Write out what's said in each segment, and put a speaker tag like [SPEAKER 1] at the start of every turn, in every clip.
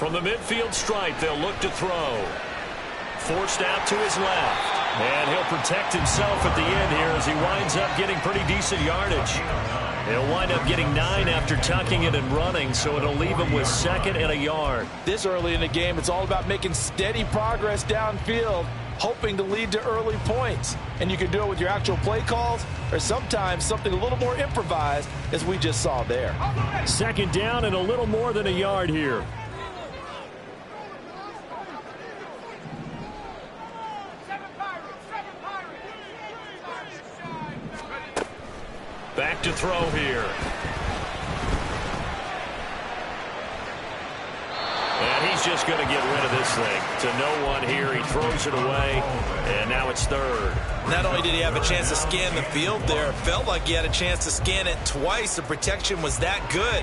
[SPEAKER 1] From the midfield stripe, they'll look to throw. Forced out to his left. And he'll protect himself at the end here as he winds up getting pretty decent yardage. He'll wind up getting 9 after tucking it and running, so it'll leave him with 2nd and a yard.
[SPEAKER 2] This early in the game, it's all about making steady progress downfield, hoping to lead to early points. And you can do it with your actual play calls or sometimes something a little more improvised, as we just saw there.
[SPEAKER 1] 2nd down and a little more than a yard here. Back to throw here. And he's just going to get rid of this thing. To no one here. He throws it away. And now it's 3rd.
[SPEAKER 2] Not only did he have a chance to scan the field there, it felt like he had a chance to scan it twice. The protection was that good.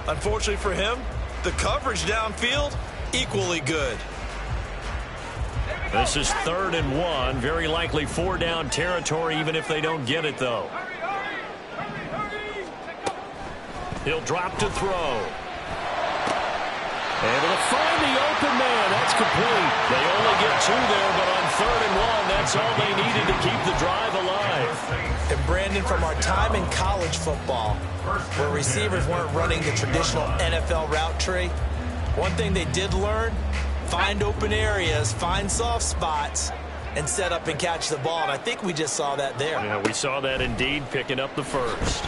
[SPEAKER 2] Unfortunately for him, the coverage downfield, equally good.
[SPEAKER 1] This is 3rd and 1. Very likely 4-down territory, even if they don't get it, though. He'll drop to throw. Able to find the open man. That's complete. They only get 2 there, but on 3rd and 1, that's all they needed to keep the drive alive.
[SPEAKER 2] And Brandon, from our time in college football, where receivers weren't running the traditional NFL route tree, one thing they did learn, find open areas, find soft spots, and set up and catch the ball. And I think we just saw that there.
[SPEAKER 1] Yeah, we saw that indeed, picking up the 1st.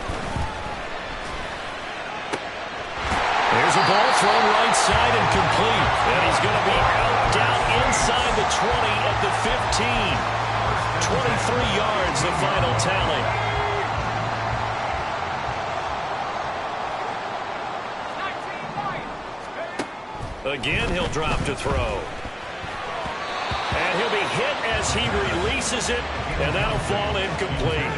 [SPEAKER 1] There's a ball thrown right side and complete. And he's going to be out down inside the 20 at the 15. 23 yards, the final tally. Again, he'll drop to throw. And he'll be hit as he releases it, and that'll fall incomplete.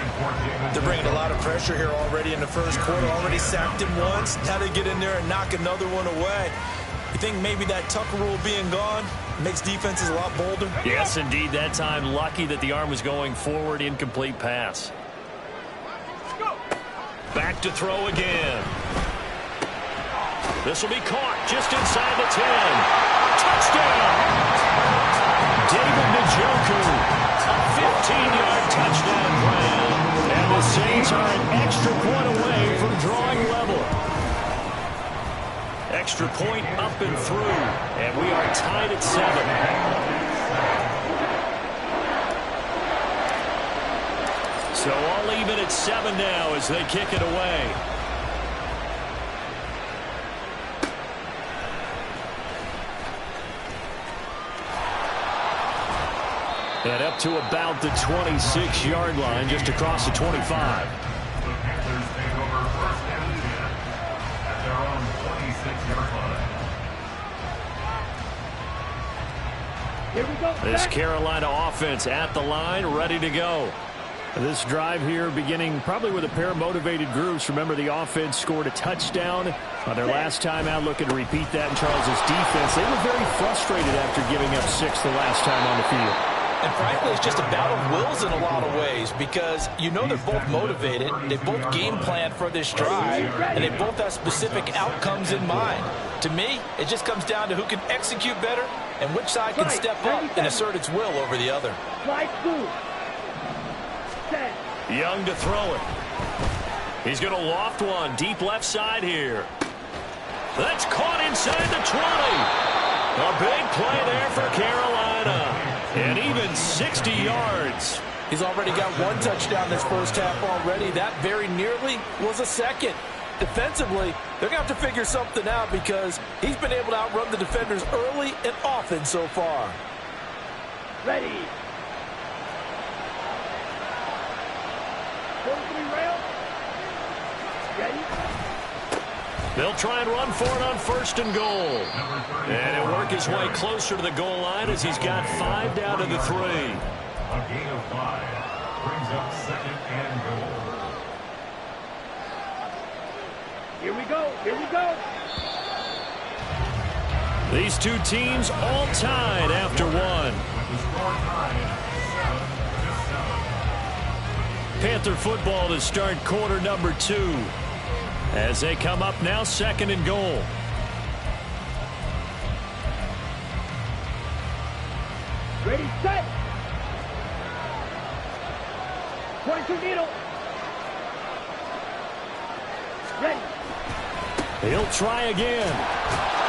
[SPEAKER 2] They're bringing a lot of pressure here already in the first quarter. Already sacked him once. Now they get in there and knock another one away. You think maybe that Tucker rule being gone makes defenses a lot bolder?
[SPEAKER 1] Yes, indeed. That time, lucky that the arm was going forward. Incomplete pass. Back to throw again. This will be caught just inside the 10. Touchdown! David Njoku, a 15-yard touchdown grab. And the Saints are an extra point away from drawing level. Extra point up and through. And we are tied at 7. So all even at 7 now as they kick it away. And up to about the 26-yard line, just across the 25.
[SPEAKER 3] The Panthers take over 1st and 10 at their own 26-yard line.
[SPEAKER 4] Here we go.
[SPEAKER 1] This Carolina offense at the line, ready to go. This drive here beginning probably with a pair of motivated groups. Remember, the offense scored a touchdown on their last time out, looking to repeat that in Charles's defense. They were very frustrated after giving up 6 the last time on the field.
[SPEAKER 2] And frankly, it's just a battle of wills in a lot of ways, because you know they're both motivated, they both game plan for this drive, and they both have specific outcomes in mind. To me, it just comes down to who can execute better and which side can step up and assert its will over the other.
[SPEAKER 1] Young to throw it. He's going to loft one deep left side here. That's caught inside the 20. A big play there for Carolina. And even 60 yards.
[SPEAKER 2] He's already got 1 touchdown this first half already. That very nearly was a second. Defensively, they're going to have to figure something out, because he's been able to outrun the defenders early and often so far.
[SPEAKER 4] Ready. 43 rail. Ready.
[SPEAKER 1] They'll try and run for it on 1st and goal. And he'll work his way closer to the goal line as he's got 5 down to the 3.
[SPEAKER 3] A gain of 5 brings up 2nd and goal.
[SPEAKER 4] Here we go. Here we go.
[SPEAKER 1] These two teams all tied after 1.
[SPEAKER 3] With the score tied 7-7.
[SPEAKER 1] Panther football to start quarter number 2. As they come up now, 2nd and goal.
[SPEAKER 4] Ready, set. 22 needle. Ready.
[SPEAKER 1] He'll try again.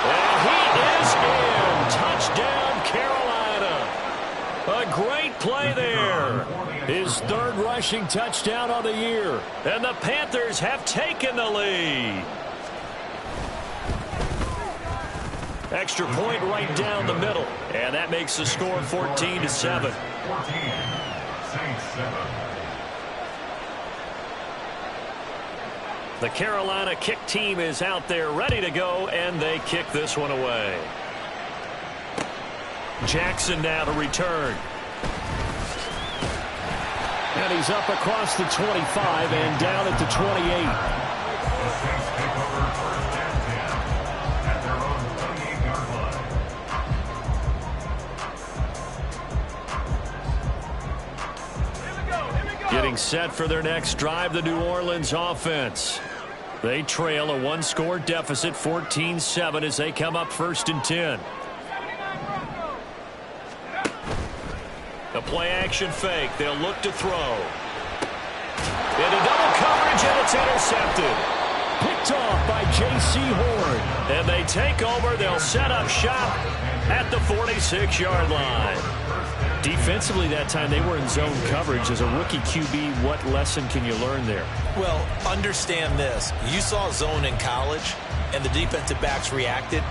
[SPEAKER 1] And he is in. Touchdown, Carolina. A great play there. His third rushing touchdown on the year. And the Panthers have taken the lead. Extra point right down the middle. And that makes the score 14-7.
[SPEAKER 3] 14. Saints 7.
[SPEAKER 1] The Carolina kick team is out there ready to go, and they kick this one away. Jackson now to return. And he's up across the 25 and down at the 28.
[SPEAKER 3] The Saints take over first and 10 at their own 28-yard line.
[SPEAKER 1] Getting set for their next drive, the New Orleans offense. They trail a one-score deficit, 14-7, as they come up first and 10. A play-action fake. They'll look to throw. Into double coverage, and it's intercepted. Picked off by J.C. Horn. And they take over. They'll set up shop at the 46-yard line. Defensively that time, they were in zone coverage. As a rookie QB, what lesson can you learn there?
[SPEAKER 2] Well, understand this. You saw zone in college, and the defensive backs reacted,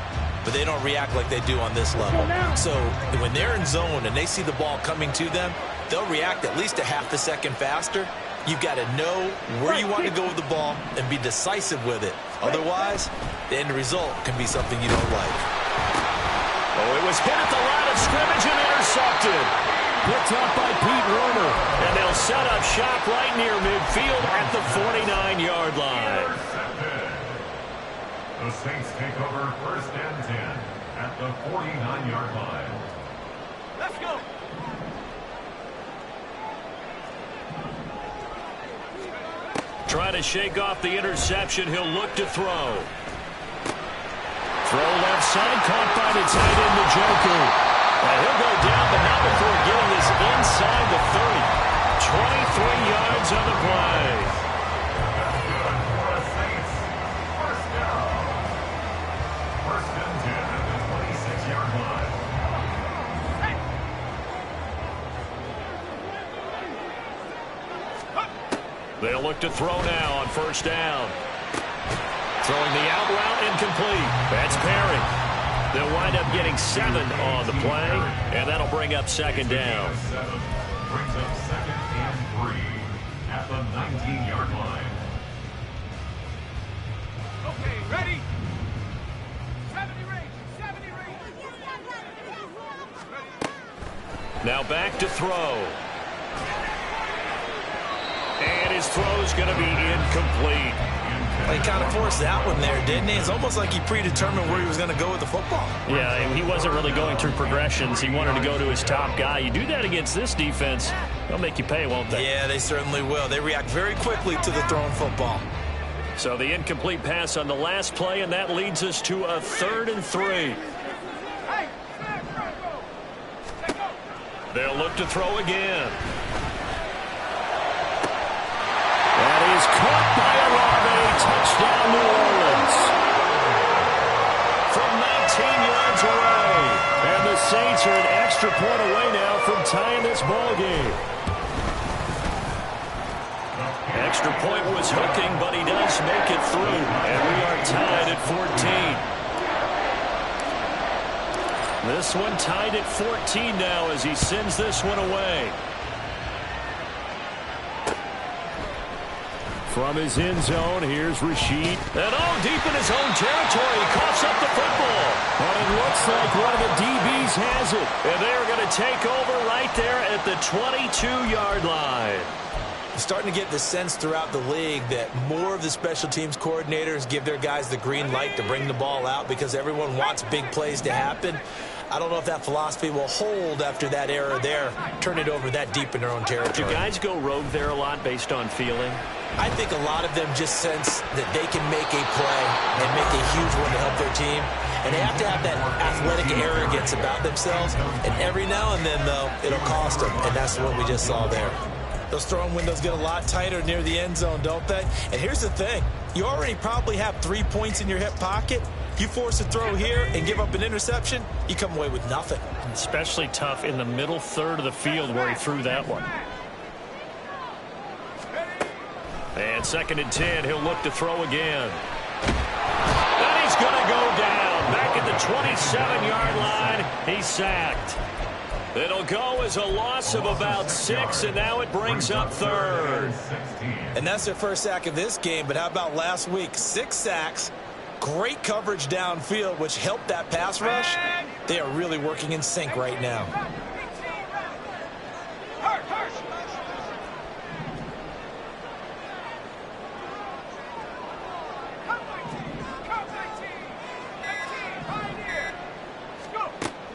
[SPEAKER 2] but they don't react like they do on this level. So when they're in zone and they see the ball coming to them, they'll react at least a half a second faster. You've got to know where you want to go with the ball and be decisive with it. Otherwise, the end result can be something you don't like.
[SPEAKER 1] Oh, it was hit at the line of scrimmage and intercepted. Picked up by Pete Werner. And they'll set up shop right near midfield at the 49-yard line.
[SPEAKER 3] The Saints take over first and 10 at the 49-yard line.
[SPEAKER 4] Let's go.
[SPEAKER 1] Trying to shake off the interception. He'll look to throw. Throw left side, caught by the tight end, Njoku. And he'll go down, but not before getting this inside the 30. 23 yards on the play.
[SPEAKER 3] That's good for the Saints. First down. First and 10 at the 26-yard line.
[SPEAKER 1] They'll look to throw now on first down. Throwing the out route incomplete. That's Perry. They'll wind up getting 7 on the play, and that'll bring up second down.
[SPEAKER 3] 7 brings up second and 3 at the 19-yard line.
[SPEAKER 4] Okay, ready. 70 range. 70 range.
[SPEAKER 1] Now back to throw. And his throw's going to be incomplete.
[SPEAKER 2] He kind of forced that one there, didn't he? It's almost like he predetermined where he was going to go with the football.
[SPEAKER 1] Yeah, and he wasn't really going through progressions. He wanted to go to his top guy. You do that against this defense, they'll make you pay, won't they?
[SPEAKER 2] Yeah, they certainly will. They react very quickly to the thrown football.
[SPEAKER 1] So the incomplete pass on the last play, and that leads us to a 3rd and 3. They'll look to throw again. That is caught by Olave. Touchdown, New Orleans. From 19 yards away. And the Saints are an extra point away now from tying this ball game. Extra point was hooking, but he does make it through. And we are tied at 14. This one tied at 14 now as he sends this one away. From his end zone, here's Rashid. And deep in his own territory, he coughs up the football. And it looks like one of the DBs has it. And they're going to take over right there at the 22-yard line.
[SPEAKER 2] Starting to get the sense throughout the league that more of the special teams coordinators give their guys the green light to bring the ball out because everyone wants big plays to happen. I don't know if that philosophy will hold after that error there, turn it over that deep in their own territory.
[SPEAKER 1] Do guys go rogue there a lot based on feeling?
[SPEAKER 2] I think a lot of them just sense that they can make a play and make a huge one to help their team. and they have to have that athletic arrogance about themselves. And every now and then, though, it'll cost them, and that's what we just saw there. Those throwing windows get a lot tighter near the end zone, don't they? And here's the thing. You already probably have 3 points in your hip pocket. You force a throw here and give up an interception, you come away with nothing.
[SPEAKER 1] Especially tough in the middle third of the field where he threw that one. And 2nd and 10, he'll look to throw again. And he's going to go down. Back at the 27-yard line, he's sacked. It'll go as a loss of about 6, and now it brings up 3rd.
[SPEAKER 2] And that's their first sack of this game, but how about last week? 6 sacks, great coverage downfield, which helped that pass rush. They are really working in sync right now.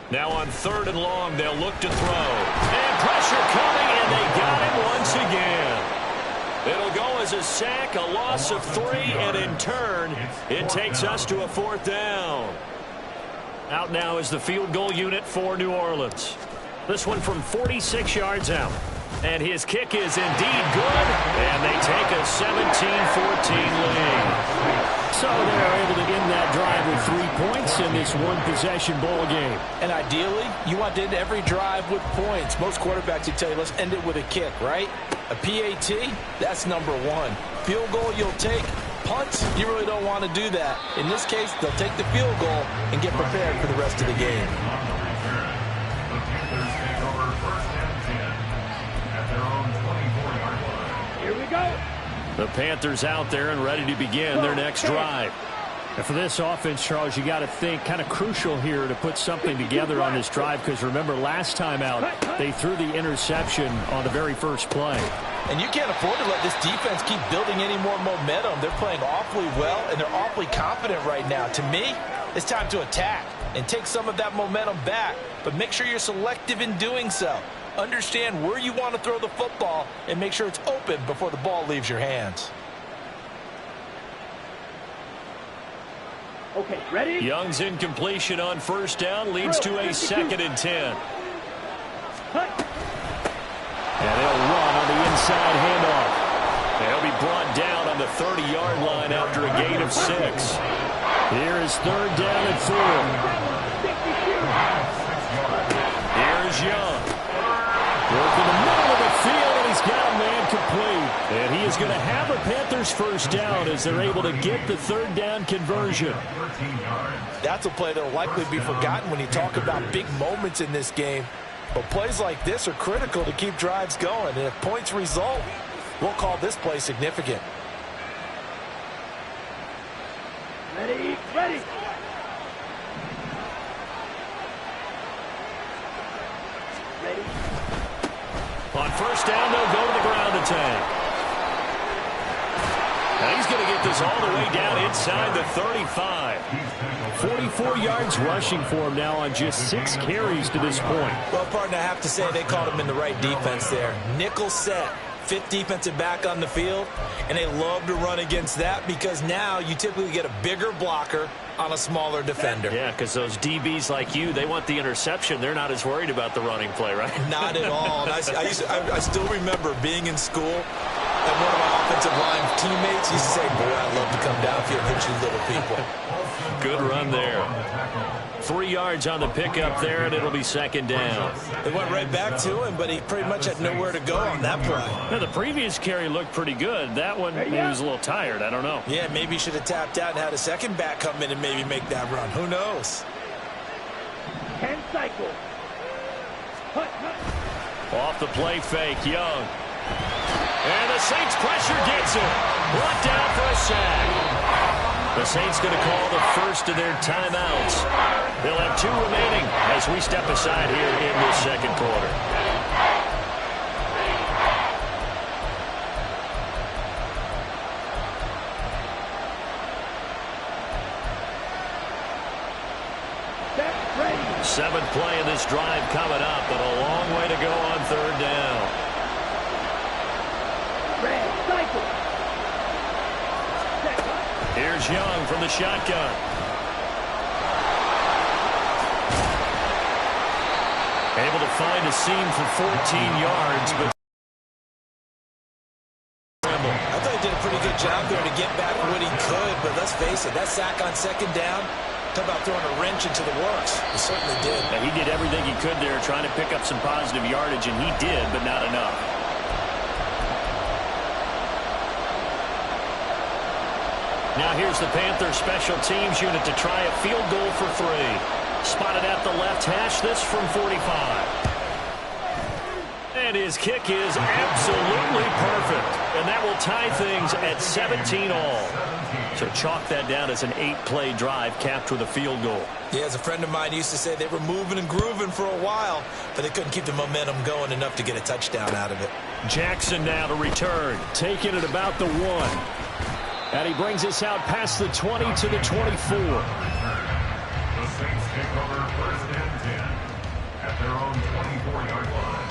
[SPEAKER 1] Now on 3rd and long, they'll look to throw. And pressure coming, and they got him once again. It'll go as a sack, a loss of 3, and in turn, it takes us to a 4th down. Out now is the field goal unit for New Orleans. This one from 46 yards out. And his kick is indeed good, and they take a 17-14 lead. So they're able to end that drive with 3 points in this one-possession ball game.
[SPEAKER 2] And ideally, you want to end every drive with points. Most quarterbacks would tell you, let's end it with a kick, right? A PAT, that's number 1. Field goal you'll take. Punts, you really don't want to do that. In this case, they'll take the field goal and get prepared for the rest of the game.
[SPEAKER 1] The Panthers out there and ready to begin their next drive. And for this offense, Charles, you got to think kind of crucial here to put something together on this drive, because remember last time out they threw the interception on the very first play.
[SPEAKER 2] And you can't afford to let this defense keep building any more momentum. They're playing awfully well, and they're awfully confident right now. To me, it's time to attack and take some of that momentum back, but make sure you're selective in doing so. Understand where you want to throw the football and make sure it's open before the ball leaves your hands.
[SPEAKER 4] Okay, ready?
[SPEAKER 1] Young's incompletion on 1st down leads to a 2nd and 10. And they'll run on the inside handoff. They'll be brought down on the 30-yard line after a gain of 6. Here is 3rd down and 4. Here's Young. Work in the middle of the field, and he's got a man complete. And he is going to have a Panthers 1st down as they're able to get the 3rd down conversion.
[SPEAKER 2] That's a play that will likely be forgotten when you talk about big moments in this game. But plays like this are critical to keep drives going. And if points result, we'll call this play significant.
[SPEAKER 4] Ready, ready.
[SPEAKER 1] On 1st down, they'll go to the ground attack. Now he's going to get this all the way down inside the 35. 44 yards rushing for him now on just 6 carries to this point.
[SPEAKER 2] Well, partner, I have to say they called him in the right defense there. Nickel set. 5th defensive back on the field, and they love to run against that because now you typically get a bigger blocker on a smaller defender.
[SPEAKER 1] Yeah, because those DBs like you, they want the interception. They're not as worried about the running play, right?
[SPEAKER 2] Not at all. And I still remember being in school, and one of my offensive line teammates used to say, boy, I'd love to come downfield and hit you little people.
[SPEAKER 1] Good run there. 3 yards on the pickup there, and it'll be 2nd down.
[SPEAKER 2] They went right back to him, but he pretty much had nowhere to go on that play.
[SPEAKER 1] Now, the previous carry looked pretty good. That one, maybe he was a little tired. I don't know.
[SPEAKER 2] Yeah, maybe he should have tapped out and had a second back come in and maybe make that run. Who knows?
[SPEAKER 4] 10 cycles.
[SPEAKER 1] Off the play fake, Young. And the Saints pressure gets him. Brought down for a sack. The Saints going to call the first of their timeouts. They'll have 2 remaining as we step aside here in this 2nd quarter.
[SPEAKER 4] Ready.
[SPEAKER 1] 7th play of this drive coming up, but a long way to go on 3rd down.
[SPEAKER 4] Red cycle.
[SPEAKER 1] Here's Young from the shotgun. Able to find a seam for 14 yards, but
[SPEAKER 2] I thought he did a pretty good job there to get back what he could, but let's face it, that sack on second down, talk about throwing a wrench into the works. He certainly did.
[SPEAKER 1] And he did everything he could there trying to pick up some positive yardage, and he did, but not enough. Now here's the Panthers special teams unit to try a field goal for 3. Spotted at the left hash, this from 45. And his kick is absolutely perfect. And that will tie things at 17 all. So chalk that down as an 8-play drive capped with a field goal.
[SPEAKER 2] Yeah, as a friend of mine used to say, they were moving and grooving for a while, but they couldn't keep the momentum going enough to get a touchdown out of it.
[SPEAKER 1] Jackson now to return, taking it about the 1. And he brings us out past the 20 to the 24.
[SPEAKER 3] The Saints take over 1st and 10 at their own 24-yard line.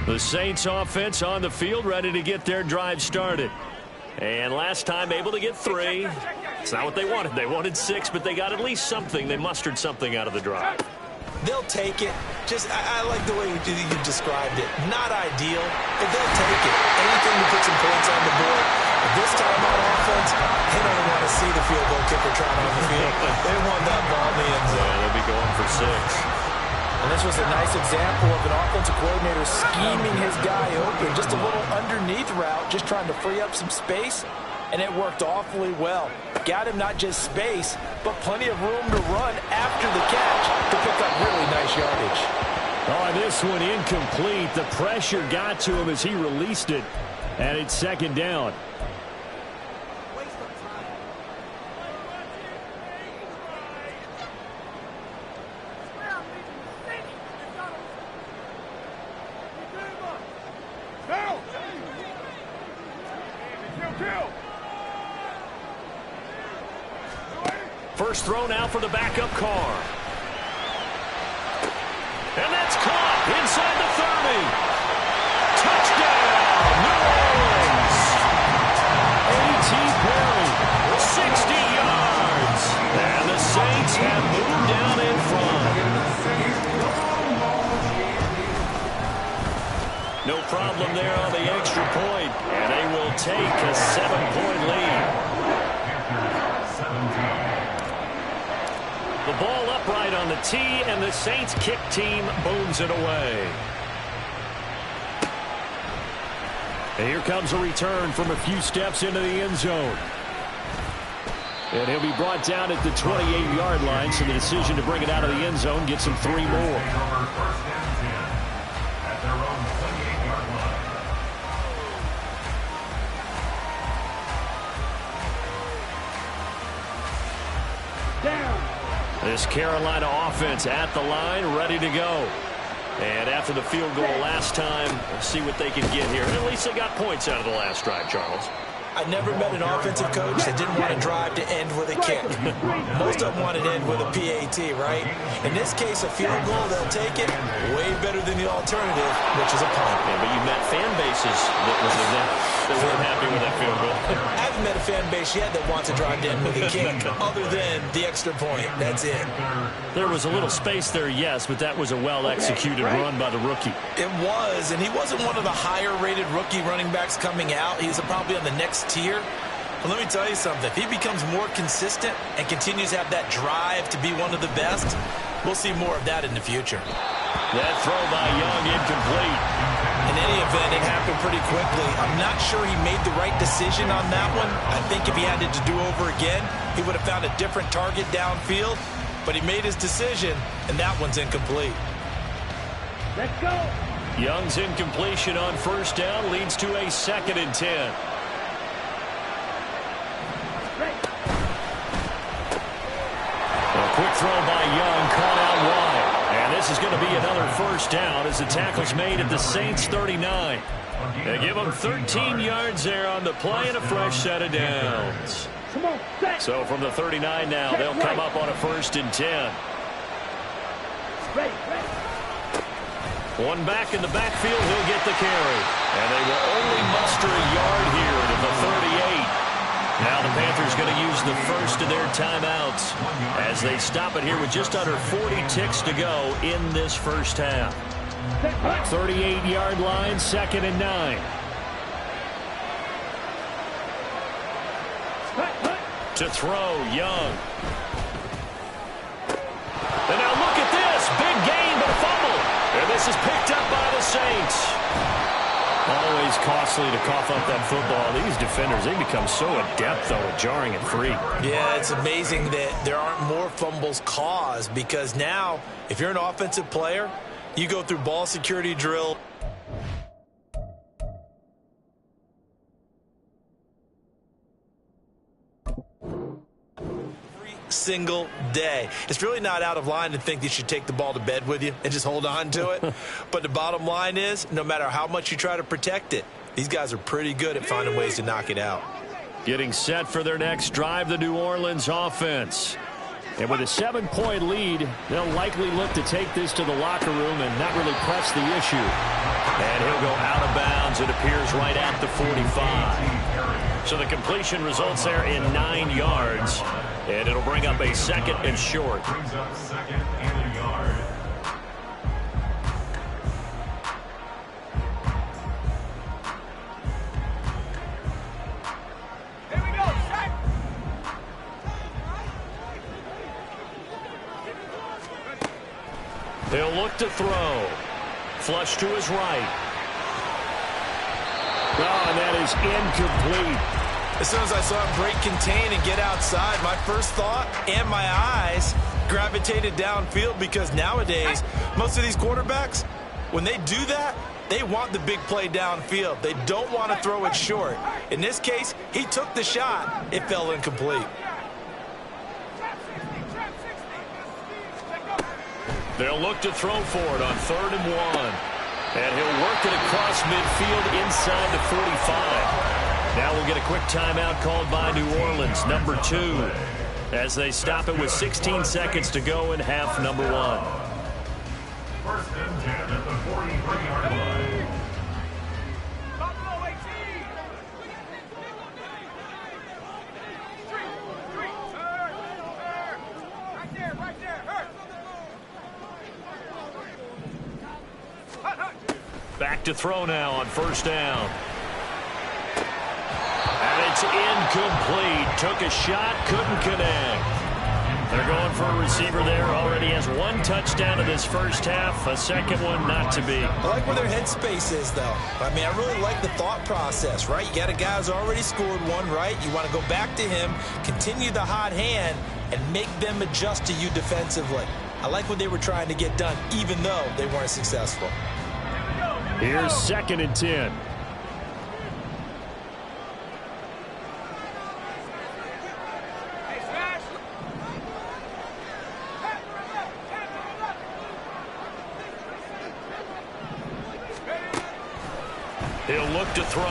[SPEAKER 1] The Saints offense on the field, ready to get their drive started. And last time able to get 3. It's not what they wanted. They wanted 6, but they got at least something. They mustered something out of the drive.
[SPEAKER 2] They'll take it. Just, I like the way you described it. Not ideal, but they'll take it. Anything to put some points on the board. But this time on offense, they don't want to see the field goal kicker trot on the field. They want that ball in the end zone.
[SPEAKER 1] Yeah, they'll be going for 6.
[SPEAKER 2] And this was a nice example of an offensive coordinator scheming his guy open. Just a little underneath route, just trying to free up some space, and it worked awfully well. Got him not just space, but plenty of room to run after the catch to pick up really nice yardage.
[SPEAKER 1] Oh, this one incomplete. The pressure got to him as he released it, and it's 2nd down. First throw now for the backup Carr. And that's caught inside the 30. Touchdown, New Orleans. A.T. Perry, 60 yards. And the Saints have moved down in front. No problem there on the extra point. And they will take a 7-point lead. The ball upright on the tee, and the Saints kick team booms it away. And here comes a return from a few steps into the end zone. And he'll be brought down at the 28-yard line, so the decision to bring it out of the end zone gets him 3 more.
[SPEAKER 3] 1st and 10 at their own 28-yard line.
[SPEAKER 4] Down.
[SPEAKER 1] This Carolina offense at the line, ready to go. And after the field goal last time, let's see what they can get here. At least they got points out of the last drive, Charles.
[SPEAKER 2] I never met an offensive coach that didn't want a drive to end with a kick. Most of them want it to end with a PAT, right? In this case, a field goal, they'll take it way better than the alternative, which is a punt.
[SPEAKER 1] Yeah, but you met fan bases that weren't happy with that field goal.
[SPEAKER 2] I haven't met a fan base yet that wants a drive to end with a kick, other than the extra point. That's it.
[SPEAKER 1] There was a little space there, yes, but that was a well-executed run by the rookie.
[SPEAKER 2] It was, and he wasn't one of the higher-rated rookie running backs coming out. He's probably on the next tier. But let me tell you something. If he becomes more consistent and continues to have that drive to be one of the best, we'll see more of that in the future.
[SPEAKER 1] That throw by Young incomplete.
[SPEAKER 2] In any event, it happened pretty quickly. I'm not sure he made the right decision on that one. I think if he had it to do over again, he would have found a different target downfield. But he made his decision, and that one's incomplete.
[SPEAKER 4] Let's go.
[SPEAKER 1] Young's incompletion on 1st down leads to a 2nd and 10. A quick throw by Young, caught out wide. And this is going to be another 1st down as the tackle's made at the Saints 39. They give them 13 yards there on the play and a fresh set of downs.
[SPEAKER 4] Come on, set.
[SPEAKER 1] So from the 39 now, they'll come up on a 1st and 10.
[SPEAKER 4] Ready, ready.
[SPEAKER 1] One back in the backfield, he'll get the carry. And they will only muster a yard here to the 38. Now the Panthers going to use the first of their timeouts as they stop it here with just under 40 ticks to go in this first half. 38-yard line, 2nd and 9. To throw, Young. And now look at this. Big gain, but a fumble. And this is picked up by the Saints. Always costly to cough up that football. These defenders, they become so adept, though, at jarring it free.
[SPEAKER 2] Yeah, it's amazing that there aren't more fumbles caused because now, if you're an offensive player, you go through ball security drill. Single day. It's really not out of line to think you should take the ball to bed with you and just hold on to it. But the bottom line is, no matter how much you try to protect it, these guys are pretty good at finding ways to knock it out.
[SPEAKER 1] Getting set for their next drive, the New Orleans offense. And with a 7-point lead, they'll likely look to take this to the locker room and not really press the issue. And he'll go out of bounds. It appears right at the 45. So the completion results there in 9 yards. And it'll bring up a 2nd and short.
[SPEAKER 3] Brings up 2nd and a yard.
[SPEAKER 5] Here we go, set.
[SPEAKER 1] They'll look to throw. Flush to his right. Oh, and that is incomplete.
[SPEAKER 2] As soon as I saw him break contain and get outside, my first thought and my eyes gravitated downfield because nowadays, most of these quarterbacks, when they do that, they want the big play downfield. They don't want to throw it short. In this case, he took the shot. It fell incomplete.
[SPEAKER 1] They'll look to throw for it on 3rd and 1. And he'll work it across midfield inside the 45. Now we'll get a quick timeout called by New Orleans, number 2, as they stop it with 16 seconds to go in half number 1.
[SPEAKER 3] 1st and 10 at the 43-yard line.
[SPEAKER 5] Buffalo 18. Right there, hurt.
[SPEAKER 1] Back to throw now on 1st down. And it's incomplete. Took a shot, couldn't connect. They're going for a receiver there. Already has 1 touchdown in this first half. A second one not to be.
[SPEAKER 2] I like where their headspace is, though. I mean, I really like the thought process, right? You got a guy who's already scored 1, right? You want to go back to him, continue the hot hand, and make them adjust to you defensively. I like what they were trying to get done, even though they weren't successful.
[SPEAKER 1] Here's 2nd and 10. He'll look to throw.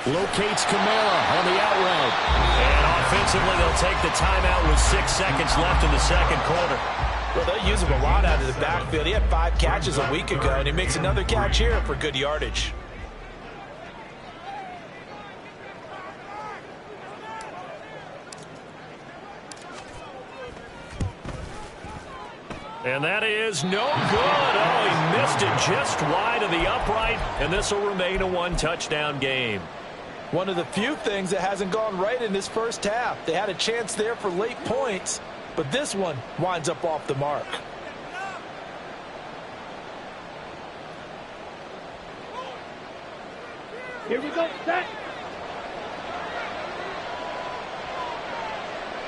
[SPEAKER 1] Locates Kamara on the out route. And offensively, they'll take the timeout with 6 seconds left in the second quarter.
[SPEAKER 2] Well, they'll use him a lot out of the backfield. He had 5 catches a week ago, and he makes another catch here for good yardage.
[SPEAKER 1] And that is no good. Oh, he missed it just wide of the upright, and this will remain a 1-touchdown game.
[SPEAKER 2] One of the few things that hasn't gone right in this first half. They had a chance there for late points, but this one winds up off the mark.
[SPEAKER 4] Here we go, set.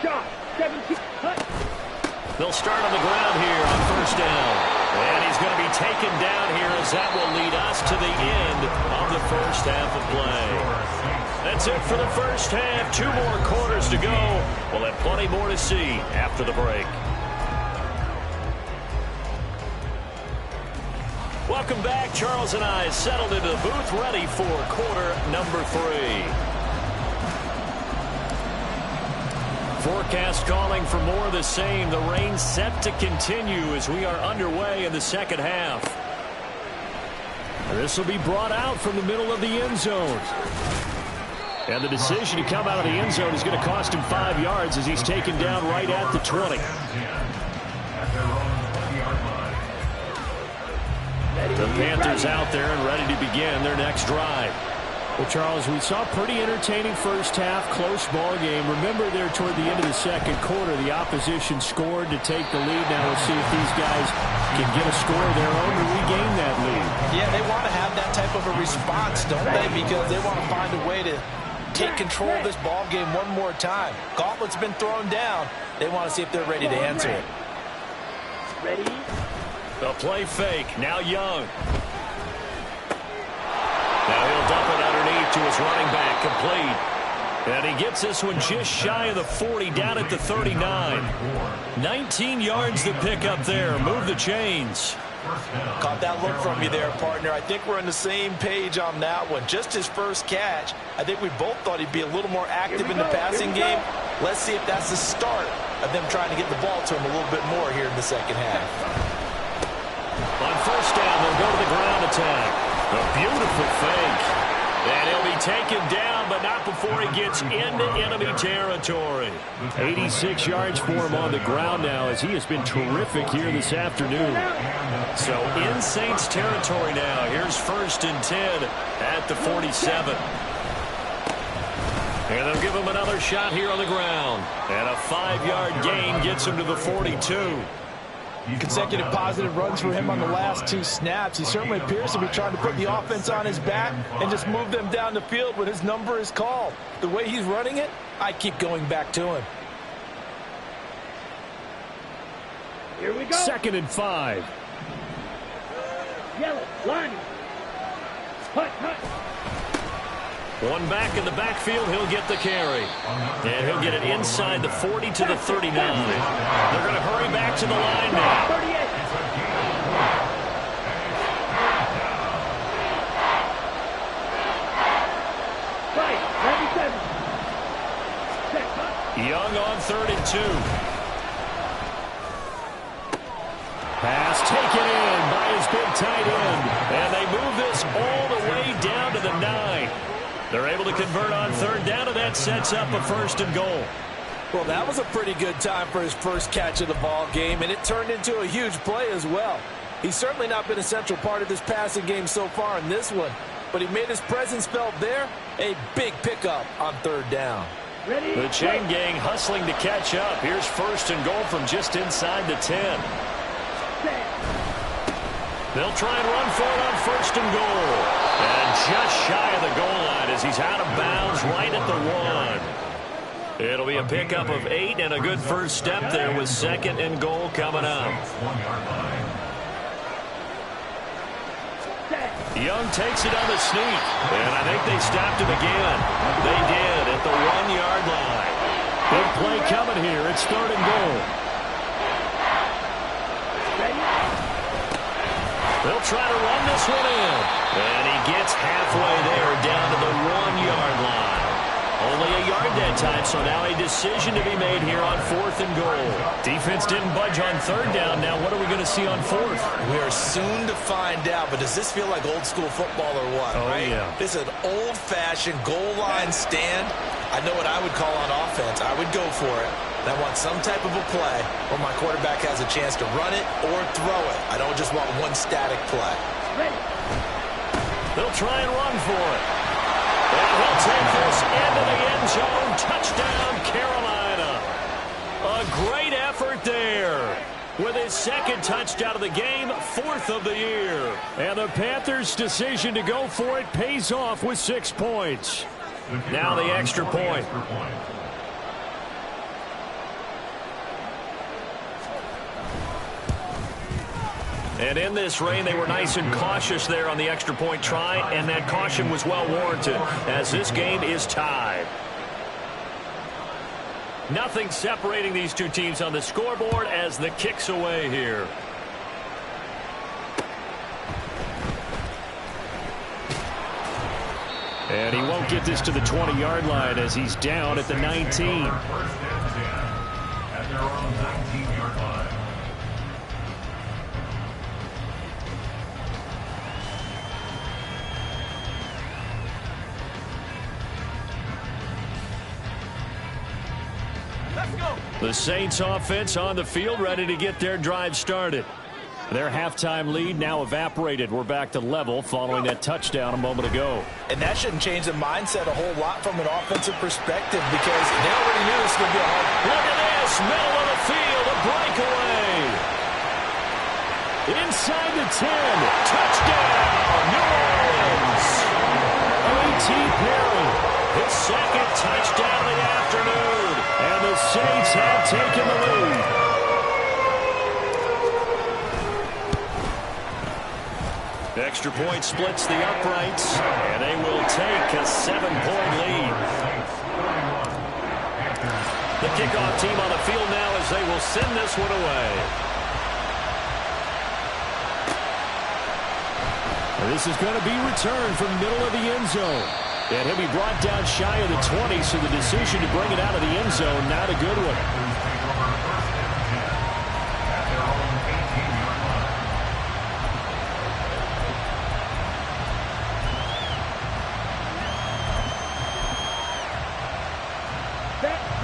[SPEAKER 4] Shot, 17, cut.
[SPEAKER 1] They'll start on the ground here on 1st down. And he's going to be taken down here as that will lead us to the end of the first half of play. That's it for the first half. 2 more quarters to go. We'll have plenty more to see after the break. Welcome back. Charles and I settled into the booth ready for quarter number 3. Forecast calling for more of the same. The rain set to continue as we are underway in the second half. This will be brought out from the middle of the end zone. And the decision to come out of the end zone is going to cost him 5 yards as he's taken down right at the 20. The Panthers out there and ready to begin their next drive. Well, Charles, we saw a pretty entertaining first half, close ball game. Remember there toward the end of the second quarter, the opposition scored to take the lead. Now we'll see if these guys can get a score of their own to regain that lead.
[SPEAKER 2] Yeah, they want to have that type of a response, don't they? Because they want to find a way to take control of this ball game one more time. Gauntlet's been thrown down. They want to see if they're ready to answer it.
[SPEAKER 4] Ready?
[SPEAKER 1] The play fake. Now Young. Now he'll dump it underneath to his running back, complete. And he gets this one just shy of the 40, down at the 39. 19 yards to pick up there. Move the chains.
[SPEAKER 2] Caught that look from you there, partner. I think we're on the same page on that one. Just his first catch. I think we both thought he'd be a little more active in the passing game. Let's see if that's the start of them trying to get the ball to him a little bit more here in the second half.
[SPEAKER 1] On first down, they'll go to the ground attack. A beautiful fake. And he'll be taken down, but not before he gets into enemy territory. 86 yards for him on the ground now, as he has been terrific here this afternoon. So in Saints territory now. Here's 1st and 10 at the 47. And they'll give him another shot here on the ground. And a 5-yard gain gets him to the 42.
[SPEAKER 2] Consecutive positive runs for him on the last 2 snaps. He certainly appears to be trying to put the offense on his back and just move them down the field when his number is called. The way he's running it, I keep going back to him.
[SPEAKER 4] Here we go.
[SPEAKER 1] 2nd and 5.
[SPEAKER 4] Yellow, line. Hut, hut.
[SPEAKER 1] One back in the backfield, he'll get the carry. And he'll get it inside the 40 to the 39. They're going to hurry back to the line now.
[SPEAKER 4] 38. Right, 97. Check, hut.
[SPEAKER 1] Young on 3rd and 2. Pass taken in by his big tight end. And they move this all the way down to the 9. They're able to convert on 3rd down, and that sets up a 1st and goal.
[SPEAKER 2] Well, that was a pretty good time for his first catch of the ball game, and it turned into a huge play as well. He's certainly not been a central part of this passing game so far in this one, but he made his presence felt there. A big pickup on 3rd down.
[SPEAKER 4] Ready?
[SPEAKER 1] The chain gang hustling to catch up. Here's 1st and goal from just inside the 10. They'll try and run for it on 1st and goal. And just shy of the goal line as he's out of bounds right at the 1. It'll be a pickup of 8 and a good first step there with 2nd and goal coming up. Young takes it on the sneak. And I think they stopped him again. They did at the 1-yard line. Big play coming here. It's 3rd and goal. They'll try to run this one in. And he gets halfway there down to the 1-yard line. Only a yard that time, so now a decision to be made here on 4th and goal. Defense didn't budge on 3rd down. Now what are we going to see on 4th?
[SPEAKER 2] We are soon to find out, but does this feel like old school football or what?
[SPEAKER 1] Oh,
[SPEAKER 2] right?
[SPEAKER 1] yeah.
[SPEAKER 2] This is an old-fashioned goal line stand. I know what I would call on offense. I would go for it. And I want some type of a play where my quarterback has a chance to run it or throw it. I don't just want one static play.
[SPEAKER 4] Ready.
[SPEAKER 1] They'll try and run for it. And he'll take this into the end zone. Touchdown, Carolina. A great effort there. With his 2nd touchdown of the game, 4th of the year. And the Panthers' decision to go for it pays off with 6 points. Now the extra point. And in this rain, they were nice and cautious there on the extra point try, and that caution was well warranted as this game is tied. Nothing separating these two teams on the scoreboard as the kick's away here. And he won't get this to the 20-yard line as he's down at the 19.
[SPEAKER 3] 1st and 10 at their own 19-yard line.
[SPEAKER 1] The Saints offense on the field, ready to get their drive started. Their halftime lead now evaporated. We're back to level following that touchdown a moment ago.
[SPEAKER 2] And that shouldn't change the mindset a whole lot from an offensive perspective because they already knew this was going to be a hard.
[SPEAKER 1] Look at this, middle of the field, a breakaway. Inside the 10, touchdown, New Orleans. A.T. Perry, his second touchdown of the afternoon. And the Saints have taken the lead. Extra point splits the uprights, and they will take a 7-point lead. The kickoff team on the field now as they will send this one away. And this is going to be returned from middle of the end zone. And he'll be brought down shy of the 20, so the decision to bring it out of the end zone, not a good one.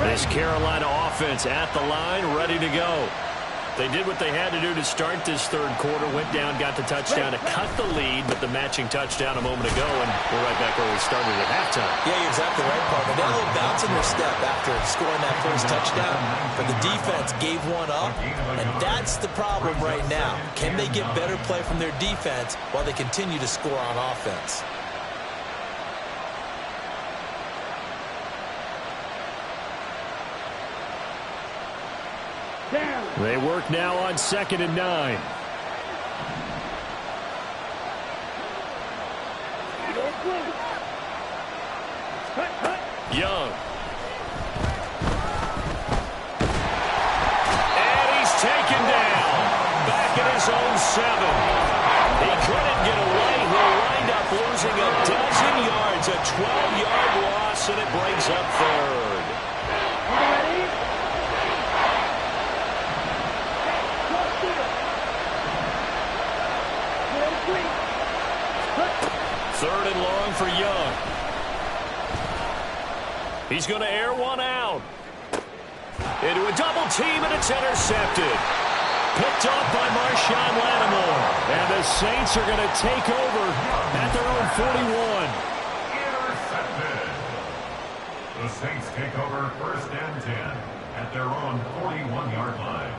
[SPEAKER 1] This Carolina offense at the line, ready to go. They did what they had to do to start this third quarter, went down, got the touchdown to cut the lead, but the matching touchdown a moment ago, and we're right back where we started at halftime.
[SPEAKER 2] Yeah, you're exactly right, Parker. They had a little bounce in their step after scoring that first touchdown, but the defense gave one up, and that's the problem right now. Can they get better play from their defense while they continue to score on offense?
[SPEAKER 1] They work now on 2nd and 9. Young. And he's taken down. Back at his own 7. He couldn't get away. He'll wind up losing a dozen yards. A 12-yard loss, and it brings up 3rd. Third and long for Young. He's going to air one out. Into a double team, and it's intercepted. Picked off by Marshawn Lattimore. And the Saints are going to take over at their own 41.
[SPEAKER 3] Intercepted. The Saints take over 1st and 10 at their own 41-yard line.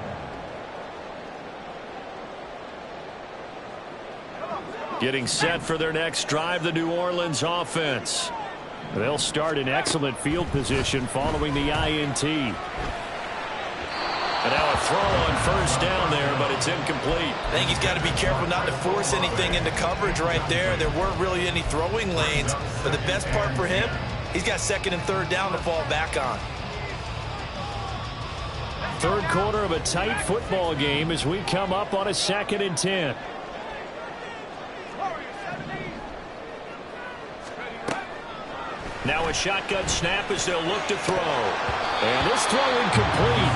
[SPEAKER 1] Getting set for their next drive, the New Orleans offense. They'll start in excellent field position following the INT. And now a throw on 1st down there, but it's incomplete.
[SPEAKER 2] I think he's got to be careful not to force anything into coverage right there. There weren't really any throwing lanes, but the best part for him, he's got 2nd and 3rd down to fall back on.
[SPEAKER 1] Third quarter of a tight football game as we come up on a 2nd and 10. Now a shotgun snap as they'll look to throw. And this throw incomplete.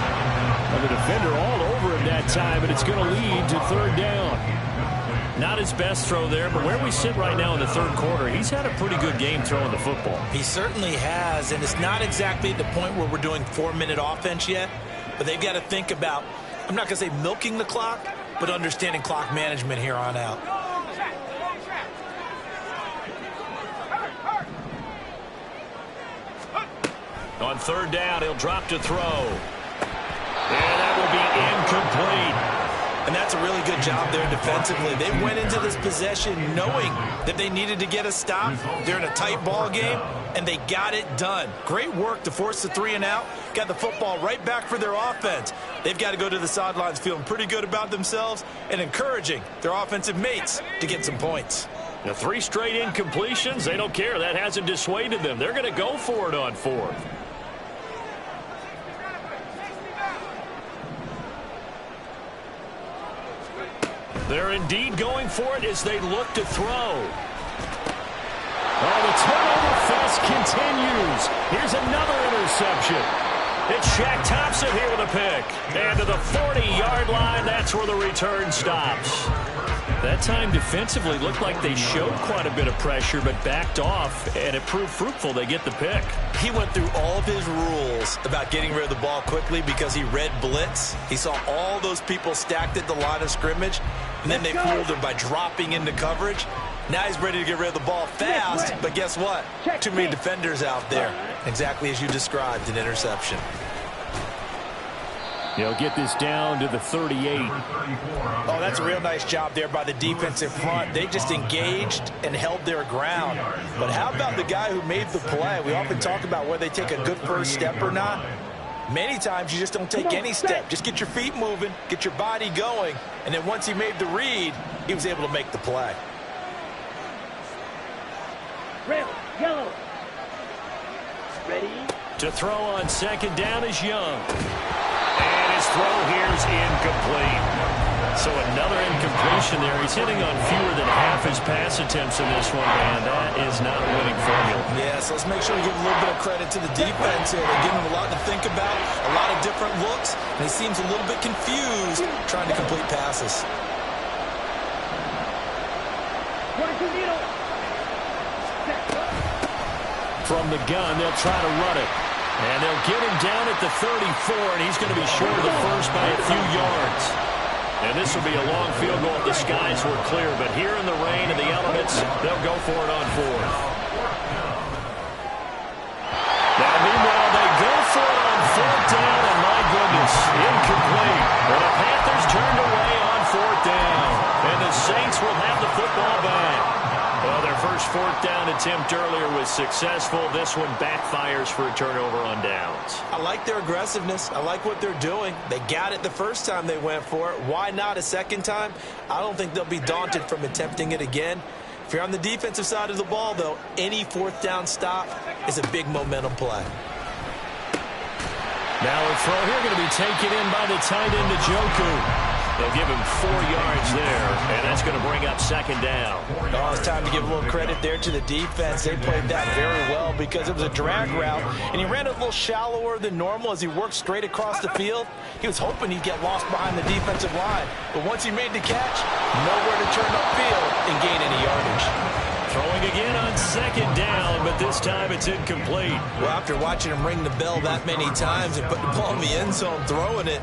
[SPEAKER 1] And the defender all over him that time, and it's going to lead to 3rd down. Not his best throw there, but where we sit right now in the third quarter, he's had a pretty good game throwing the football.
[SPEAKER 2] He certainly has, and it's not exactly at the point where we're doing 4-minute offense yet, but they've got to think about, I'm not going to say milking the clock, but understanding clock management here on out.
[SPEAKER 1] On 3rd down, he'll drop to throw. And that will be incomplete.
[SPEAKER 2] And that's a really good job there defensively. They went into this possession knowing that they needed to get a stop. They're in a tight ball game, and they got it done. Great work to force the 3 and out. Got the football right back for their offense. They've got to go to the sidelines feeling pretty good about themselves and encouraging their offensive mates to get some points.
[SPEAKER 1] The 3 straight incompletions, they don't care. That hasn't dissuaded them. They're going to go for it on 4th. They're indeed going for it as they look to throw. Oh, the turnover fest continues. Here's another interception. It's Shaq Thompson here with a pick. And to the 40-yard line, that's where the return stops. That time defensively looked like they showed quite a bit of pressure but backed off, and it proved fruitful. They get the pick.
[SPEAKER 2] He went through all of his rules about getting rid of the ball quickly because he read blitz. He saw all those people stacked at the line of scrimmage, and then they fooled him by dropping into coverage. Now he's ready to get rid of the ball fast, but guess what? Too many defenders out there. Exactly as you described, an interception.
[SPEAKER 1] They'll get this down to the 38.
[SPEAKER 2] Oh, that's a real nice job there by the defensive front. They just engaged and held their ground. But how about the guy who made the play? We often talk about whether they take a good first step or not. Many times you just don't take any step. Just get your feet moving, get your body going, and then once he made the read, he was able to make the play.
[SPEAKER 4] Red, yellow. Ready?
[SPEAKER 1] To throw on second down is Young. And his throw here is incomplete. So another incompletion there. He's hitting on fewer than half his pass attempts in this one, and that is not a winning formula.
[SPEAKER 2] Yeah, so let's make sure we give a little bit of credit to the defense here. They're giving him a lot to think about, a lot of different looks, and he seems a little bit confused trying to complete passes.
[SPEAKER 1] From the gun, they'll try to run it. And they'll get him down at the 34, and he's going to be short of the first by a few yards. And this will be a long field goal if the skies were clear. But here in the rain and the elements, they'll go for it on fourth. Now, meanwhile, they go for it on fourth down, and my goodness, incomplete. And the Panthers turned away on fourth down. And the Saints will have the football back. Well, their first fourth down attempt earlier was successful. This one backfires for a turnover on downs.
[SPEAKER 2] I like their aggressiveness. I like what they're doing. They got it the first time they went for it. Why not a second time? I don't think they'll be daunted from attempting it again. If you're on the defensive side of the ball, though, any fourth down stop is a big momentum play.
[SPEAKER 1] Now a throw here going to be taken in by the tight end, Njoku. They'll give him 4 yards there, and that's going to bring up second down.
[SPEAKER 2] Oh, it's time to give a little credit there to the defense. They played that very well because it was a drag route, and he ran a little shallower than normal as he worked straight across the field. He was hoping he'd get lost behind the defensive line, but once he made the catch, nowhere to turn upfield and gain any yardage.
[SPEAKER 1] Throwing again on second down, but this time it's incomplete.
[SPEAKER 2] Well, after watching him ring the bell that many times and put the ball in the end zone throwing it,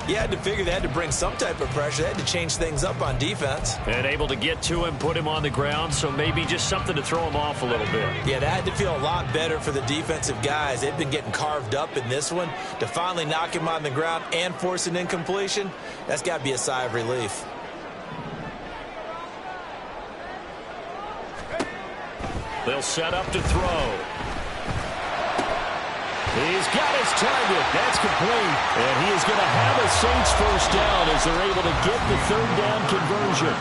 [SPEAKER 2] you had to figure they had to bring some type of pressure. They had to change things up on defense.
[SPEAKER 1] And able to get to him, put him on the ground, so maybe just something to throw him off a little bit.
[SPEAKER 2] Yeah, that had to feel a lot better for the defensive guys. They've been getting carved up in this one. To finally knock him on the ground and force an incompletion, that's got to be a sigh of relief.
[SPEAKER 1] They'll set up to throw. He's got his target. That's complete. And he is going to have a Saints first down as they're able to get the third down conversion.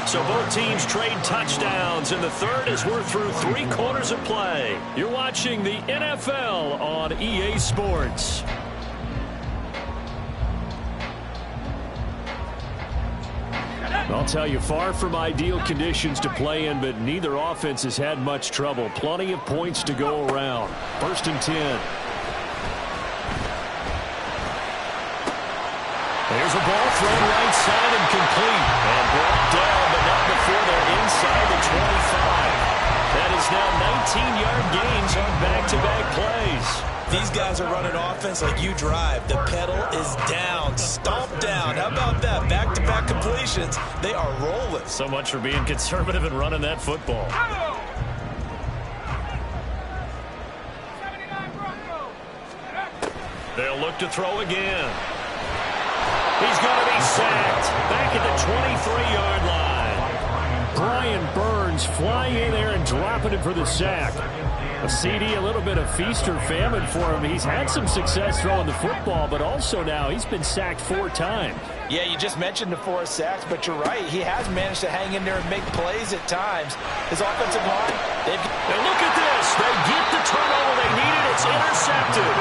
[SPEAKER 1] So both teams trade touchdowns in the third as we're through 3 quarters of play. You're watching the NFL on EA Sports. I'll tell you, far from ideal conditions to play in, but neither offense has had much trouble. Plenty of points to go around. 1st and 10. There's a ball thrown right side and complete. And brought down, but not before they're inside the 25. That is now 19-yard gains on back-to-back plays.
[SPEAKER 2] These guys are running offense like you drive. The pedal is down, stomped down. How about that? Back-to-back completions. They are rolling.
[SPEAKER 1] So much for being conservative and running that football.
[SPEAKER 5] 79 Broncos.
[SPEAKER 1] They'll look to throw again. He's going to be sacked back at the 23-yard line. Brian Burns flying in there and dropping it for the sack. A CD, a little bit of feast or famine for him. He's had some success throwing the football, but also now he's been sacked 4 times.
[SPEAKER 2] Yeah, you just mentioned the 4 sacks, but you're right. He has managed to hang in there and make plays at times. His offensive line,
[SPEAKER 1] and look at this. They get the turnover they needed. It's intercepted.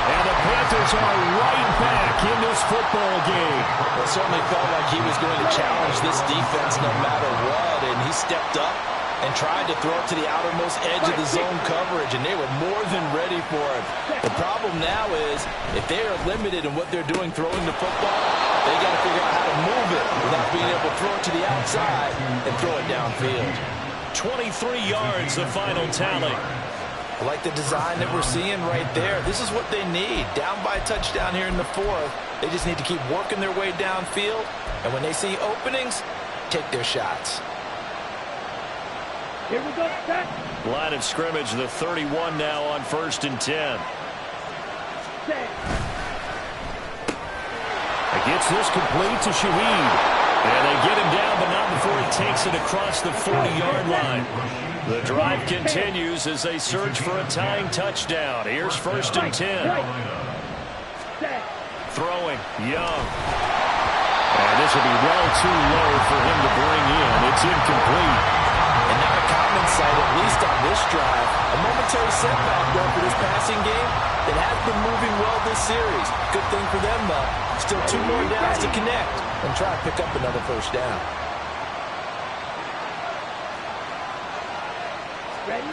[SPEAKER 1] And the Panthers are right back in this football game.
[SPEAKER 2] It certainly felt like he was going to challenge this defense no matter what, and he stepped up and tried to throw it to the outermost edge of the zone coverage, and they were more than ready for it. The problem now is if they are limited in what they're doing throwing the football, they got to figure out how to move it without being able to throw it to the outside and throw it downfield.
[SPEAKER 1] 23 yards, the final tally.
[SPEAKER 2] I like the design that we're seeing right there. This is what they need. Down by a touchdown here in the fourth. They just need to keep working their way downfield. And when they see openings, take their shots.
[SPEAKER 4] Here we go, set.
[SPEAKER 1] Line of scrimmage, the 31 now on 1st and 10.
[SPEAKER 4] Set.
[SPEAKER 1] It gets this complete to Shaheed. And they get him down, but not before he takes it across the 40-yard line. The drive continues as they search for a tying touchdown. Here's 1st and 10. Throwing, Young. And this will be well too low for him to bring in. It's incomplete.
[SPEAKER 2] And not a common sight, at least on this drive. A momentary setback, though, for this passing game that has been moving well this series. Good thing for them, though. Still 2 more downs to connect and try to pick up another first down.
[SPEAKER 4] Ready?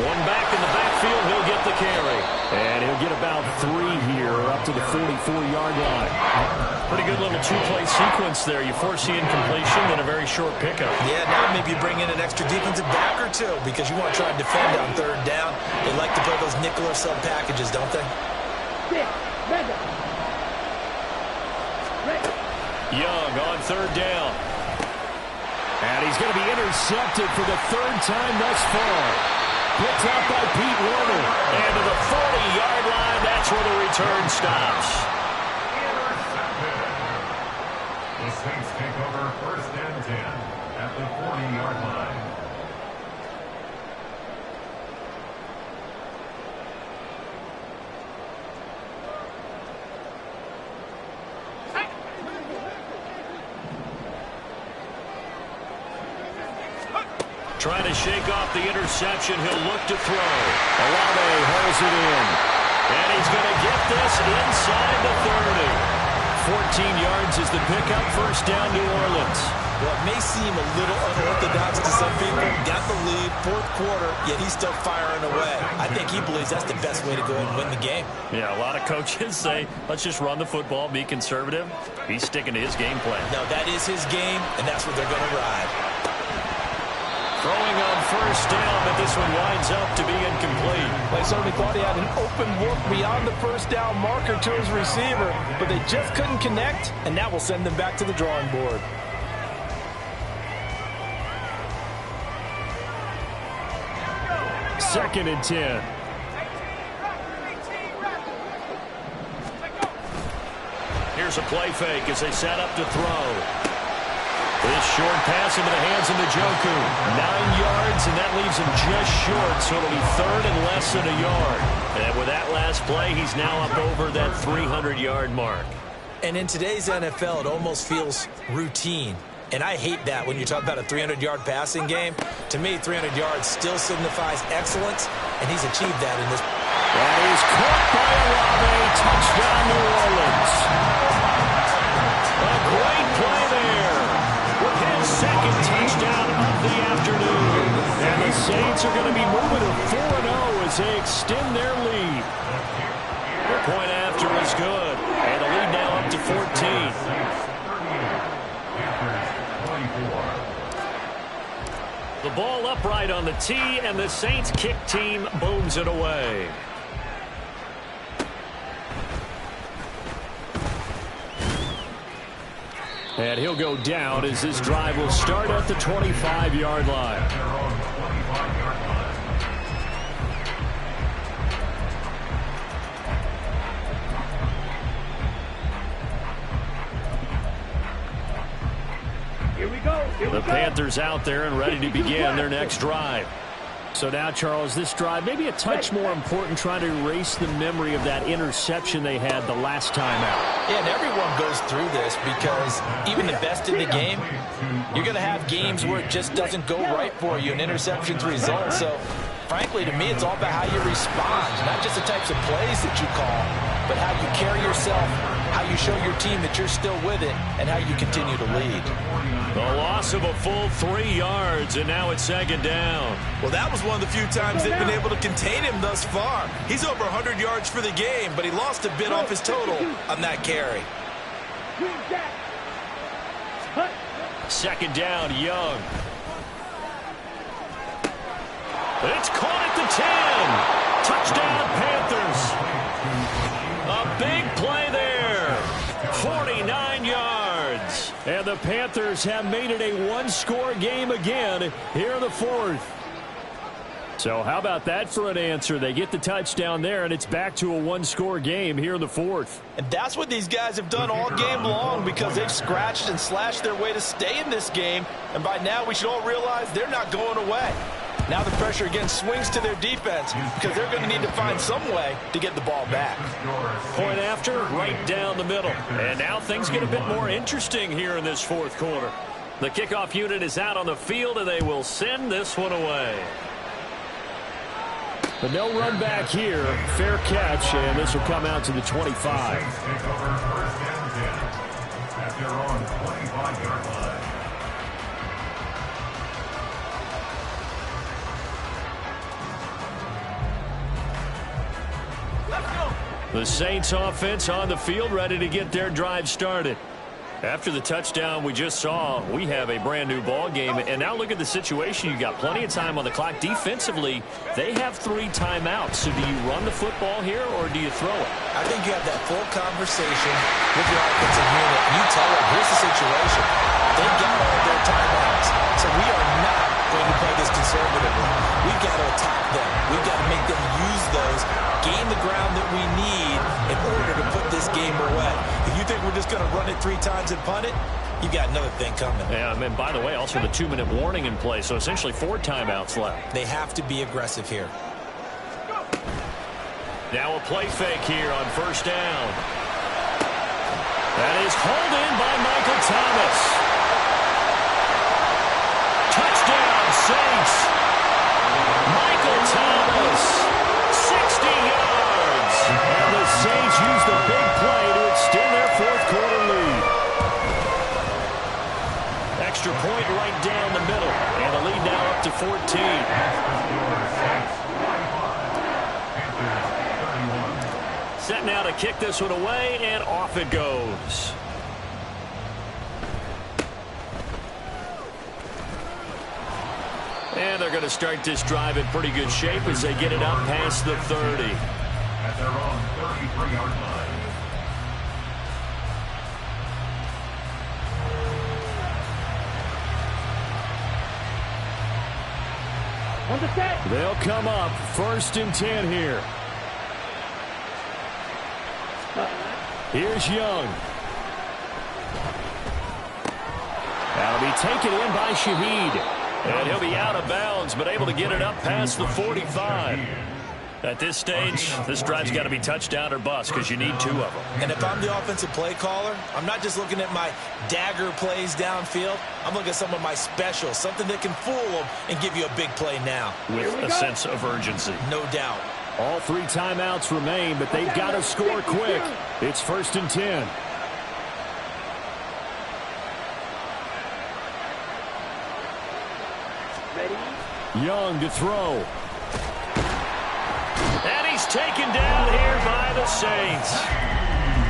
[SPEAKER 1] One back in the backfield, he'll get the carry. And he'll get about 3 here up to the 44-yard line. Pretty good little 2-play sequence there. You foresee incompletion, then a very short pickup.
[SPEAKER 2] Yeah, now maybe you bring in an extra defensive back or 2 because you want to try and defend on 3rd down. They like to play those nickel or sub packages, don't they?
[SPEAKER 1] Young on 3rd down. And he's going to be intercepted for the 3rd time thus far. Picked up by Pete Werner. And to the 40-yard line, that's where the return stops.
[SPEAKER 3] Intercepted. The Saints take over 1st and 10 at the 40-yard line.
[SPEAKER 1] Trying to shake off the interception. He'll look to throw. Olave holds it in. And he's going to get this inside the 30. 14 yards is the pickup. 1st down, New Orleans.
[SPEAKER 2] Well, it may seem a little unorthodox to some people. Got the lead, 4th quarter, yet he's still firing away. I think he believes that's the best way to go and win the game.
[SPEAKER 1] Yeah, a lot of coaches say, let's just run the football, be conservative. He's sticking to his game plan.
[SPEAKER 2] No, that is his game, and that's what they're going to ride.
[SPEAKER 1] Throwing on 1st down, but this one winds up to be incomplete.
[SPEAKER 2] They certainly thought he had an open look beyond the 1st down marker to his receiver, but they just couldn't connect, and that will send them back to the drawing board.
[SPEAKER 1] Second and 10. Here's a play fake as they set up to throw. This short pass into the hands of Njoku. 9 yards, and that leaves him just short, so it'll be 3rd and less than a yard. And with that last play, he's now up over that 300-yard mark.
[SPEAKER 2] And in today's NFL, it almost feels routine. And I hate that when you talk about a 300-yard passing game. To me, 300 yards still signifies excellence, and he's achieved that in this.
[SPEAKER 1] And he's caught by Olave. Touchdown, New Orleans. A great play there. With his 2nd touchdown of the afternoon. And the Saints are going to be moving to 4-0 as they extend their lead. The point after is good. And the lead now up to 14. The ball upright on the tee, and the Saints kick team booms it away. And he'll go down as this drive will start at the 25-yard line.
[SPEAKER 4] Here we go.
[SPEAKER 1] The Panthers out there and ready to begin their next drive. So now, Charles, this drive maybe a touch more important, trying to erase the memory of that interception they had the last time out.
[SPEAKER 2] Yeah, and everyone goes through this because even the best in the game, you're going to have games where it just doesn't go right for you, and interceptions result. So, frankly, to me, it's all about how you respond, not just the types of plays that you call, but how you carry yourself, how you show your team that you're still with it and how you continue to lead.
[SPEAKER 1] The loss of a full 3 yards, and now it's second down.
[SPEAKER 2] Well, that was one of the few times they've been able to contain him thus far. He's over 100 yards for the game, but he lost a bit off his total on that carry.
[SPEAKER 1] Second down, Young. It's caught at the 10. Touchdown, Panthers. A big play there. 49 yards. And the Panthers have made it a one-score game again here in the fourth. So how about that for an answer? They get the touchdown there, and it's back to a one-score game here in the fourth.
[SPEAKER 2] And that's what these guys have done all game long, because they've scratched and slashed their way to stay in this game. And by now we should all realize they're not going away. Now the pressure again swings to their defense, because they're going to need to find some way to get the ball back.
[SPEAKER 1] Point after, right down the middle. And now things get a bit more interesting here in this fourth quarter. The kickoff unit is out on the field, and they will send this one away. But no run back here. Fair catch, and this will come out to the 25.
[SPEAKER 3] Take over first and 10 at their own 25-yard line.
[SPEAKER 1] The Saints offense on the field, ready to get their drive started. After the touchdown we just saw, we have a brand new ball game. And now look at the situation. You got plenty of time on the clock. Defensively, they have 3 timeouts. So do you run the football here, or do you throw it?
[SPEAKER 2] I think you have that full conversation with your offensive unit. You tell them, here's the situation. They've got all their timeouts. So we are not going to play this conservatively. We've got to attack them. We've got to make them use those, gain the ground that we need in order to put this game away. If you think we're just going to run it 3 times and punt it, you got another thing coming.
[SPEAKER 1] Yeah, and by the way, also the 2-minute warning in play, so essentially 4 timeouts left.
[SPEAKER 2] They have to be aggressive here.
[SPEAKER 1] Now a play fake here on first down. That is hauled in by Michael Thomas. Touchdown, Saints. Michael Thomas, 60 yards. And the Saints use the big play to extend their fourth quarter lead. Extra point right down the middle. And the lead now up to 14. Set now to kick this one away, and off it goes. And they're going to start this drive in pretty good shape as they get it up past the 30.
[SPEAKER 3] At their own 33-yard line.
[SPEAKER 4] On the set.
[SPEAKER 1] They'll come up first and 10 here. Here's Young. That'll be taken in by Shaheed. And he'll be out of bounds, but able to get it up past the 45. At this stage, this drive's got to be touchdown or bust, because you need 2 of them.
[SPEAKER 2] And if I'm the offensive play caller, I'm not just looking at my dagger plays downfield. I'm looking at some of my specials, something that can fool them and give you a big play now.
[SPEAKER 1] With a sense of urgency.
[SPEAKER 2] No doubt.
[SPEAKER 1] All 3 timeouts remain, but they've got to score quick. It's first and 10. Young to throw. And he's taken down here by the Saints.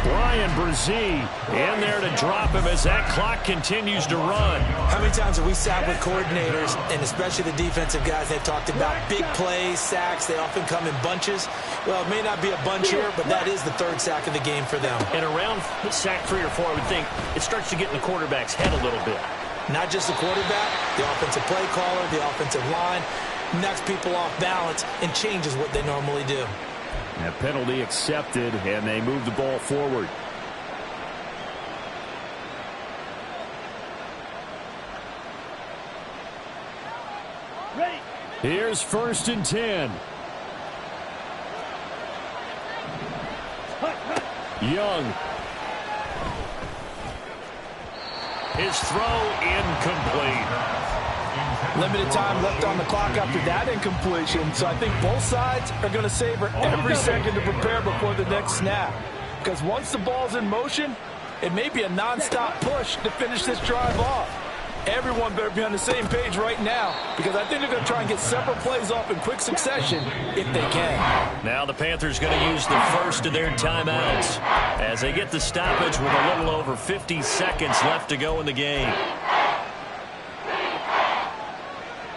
[SPEAKER 1] Brian Brzee in there to drop him as that clock continues to run.
[SPEAKER 2] How many times have we sat with coordinators, and especially the defensive guys, they've talked about big plays, sacks. They often come in bunches. Well, it may not be a bunch here, but that is the 3rd sack of the game for them.
[SPEAKER 1] And around sack 3 or 4, I would think it starts to get in the quarterback's head a little bit.
[SPEAKER 2] Not just the quarterback, the offensive play caller, the offensive line, knocks people off balance and changes what they normally do.
[SPEAKER 1] A penalty accepted, and they move the ball forward.
[SPEAKER 4] Ready.
[SPEAKER 1] Here's first and 10. Young. His throw incomplete.
[SPEAKER 2] Limited time left on the clock after that incompletion, so I think both sides are going to savor every second to prepare before the next snap. because once the ball's in motion, it may be a nonstop push to finish this drive off. Everyone better be on the same page right now, because I think they're going to try and get several plays off in quick succession if they can.
[SPEAKER 1] Now the Panthers going to use the first of their timeouts as they get the stoppage with a little over 50 seconds left to go in the game.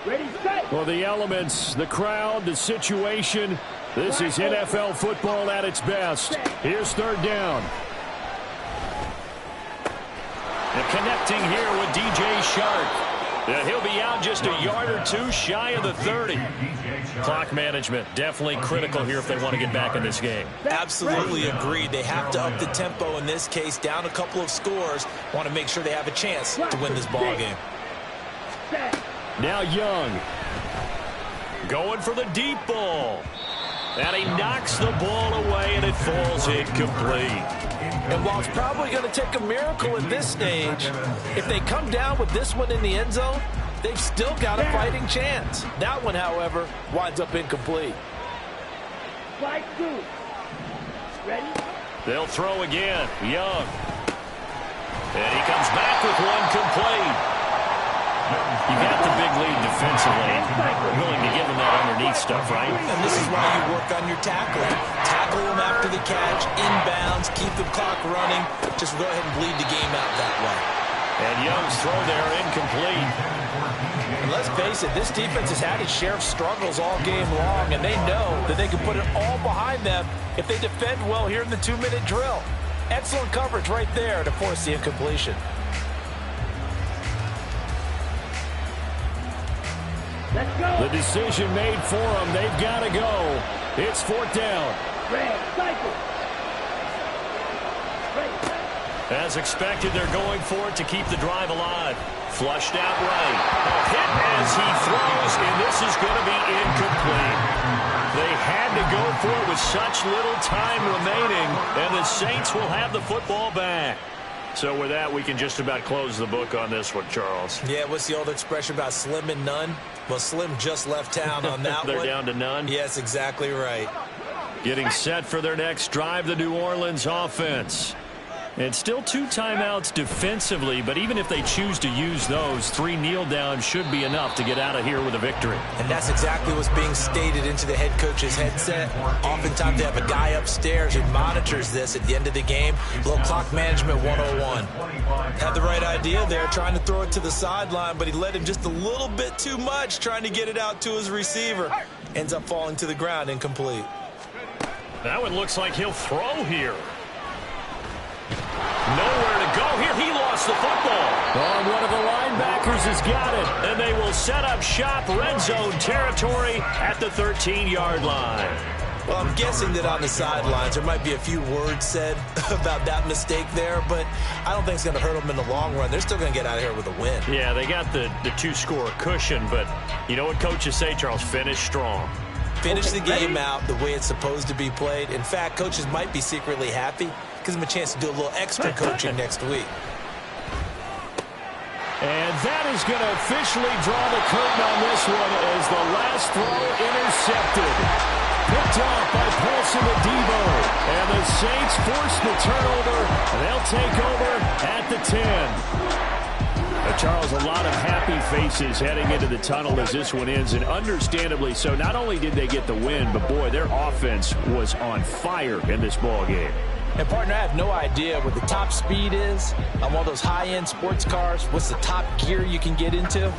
[SPEAKER 4] Ready, set.
[SPEAKER 1] Well, the elements, the crowd, the situation, this is NFL football at its best. Here's third down. And connecting here with DJ Shark. He'll be out just a yard or two shy of the 30. Clock management definitely critical here if they want to get back in this game.
[SPEAKER 2] Absolutely agreed. They have to up the tempo in this case, down a couple of scores. Want to make sure they have a chance to win this ball game.
[SPEAKER 1] Now Young going for the deep ball. And he knocks the ball away, and it falls incomplete.
[SPEAKER 2] And while it's probably going to take a miracle at this stage, if they come down with this one in the end zone, they've still got a fighting chance. That one, however, winds up incomplete.
[SPEAKER 4] Slide two. Ready?
[SPEAKER 1] They'll throw again. Young. And he comes back with one complete. You got the big lead defensively. Willing to give him that underneath stuff, right?
[SPEAKER 2] And this is why you work on your tackling. Tackle them after the catch, inbounds, keep the clock running. Just go ahead and bleed the game out that way.
[SPEAKER 1] And Young's throw there incomplete.
[SPEAKER 2] And let's face it, this defense has had its share of struggles all game long, and they know that they can put it all behind them if they defend well here in the 2-minute drill. Excellent coverage right there to force the incompletion.
[SPEAKER 4] Let's go.
[SPEAKER 1] The decision made for them. They've got to go. It's fourth down.
[SPEAKER 4] Red, cycle.
[SPEAKER 1] As expected, they're going for it to keep the drive alive. Flushed out right. A hit as he throws, and this is going to be incomplete. They had to go for it with such little time remaining, and the Saints will have the football back. So with that, we can just about close the book on this one, Charles.
[SPEAKER 2] Yeah, what's the old expression about slim and none? Well, Slim just left town on that
[SPEAKER 1] They're
[SPEAKER 2] one.
[SPEAKER 1] down to none?
[SPEAKER 2] Yes, exactly right.
[SPEAKER 1] Getting set for their next drive, the New Orleans offense. And still 2 timeouts defensively, but even if they choose to use those, 3 kneel downs should be enough to get out of here with a victory.
[SPEAKER 2] And that's exactly what's being stated into the head coach's headset. Oftentimes they have a guy upstairs who monitors this at the end of the game. Little clock management 101. Had the right idea there, trying to throw it to the sideline, but he let him just a little bit too much, trying to get it out to his receiver. Ends up falling to the ground, incomplete.
[SPEAKER 1] That one looks like he'll throw here. Nowhere to go here. He lost the football. One of the linebackers has got it. And they will set up shop, red zone territory at the 13-yard line.
[SPEAKER 2] Well, I'm guessing that on the sidelines there might be a few words said about that mistake there, but I don't think it's going to hurt them in the long run. They're still going to get out of here with a win.
[SPEAKER 1] Yeah, they got the 2-score cushion, but you know what coaches say, Charles? Finish strong.
[SPEAKER 2] Finish the game out the way it's supposed to be played. In fact, coaches might be secretly happy. Gives them a chance to do a little extra coaching next week.
[SPEAKER 1] And that is going to officially draw the curtain on this one as the last throw intercepted. Picked off by Paulson Adebo. And the Saints force the turnover. And they'll take over at the 10. Charles, a lot of happy faces heading into the tunnel as this one ends, and understandably so. Not only did they get the win, but boy, their offense was on fire in this ball game.
[SPEAKER 2] And, partner, I have no idea what the top speed is on one of those high-end sports cars. What's the top gear you can get into?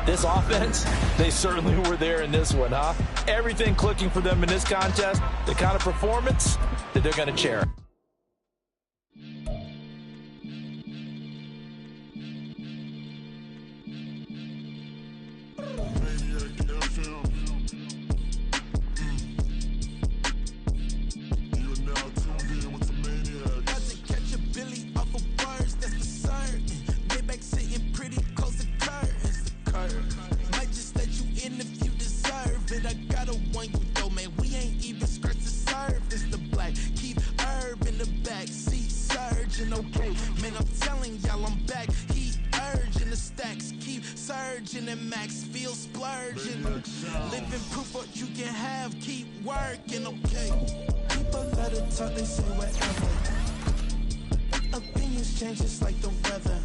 [SPEAKER 2] This offense, they certainly were there in this one, huh? Everything clicking for them in this contest, the kind of performance that they're going to cherish.
[SPEAKER 6] And max feel splurging. Living proof what you can have, keep working, okay? People let it talk, they say whatever. Opinions change just like the weather.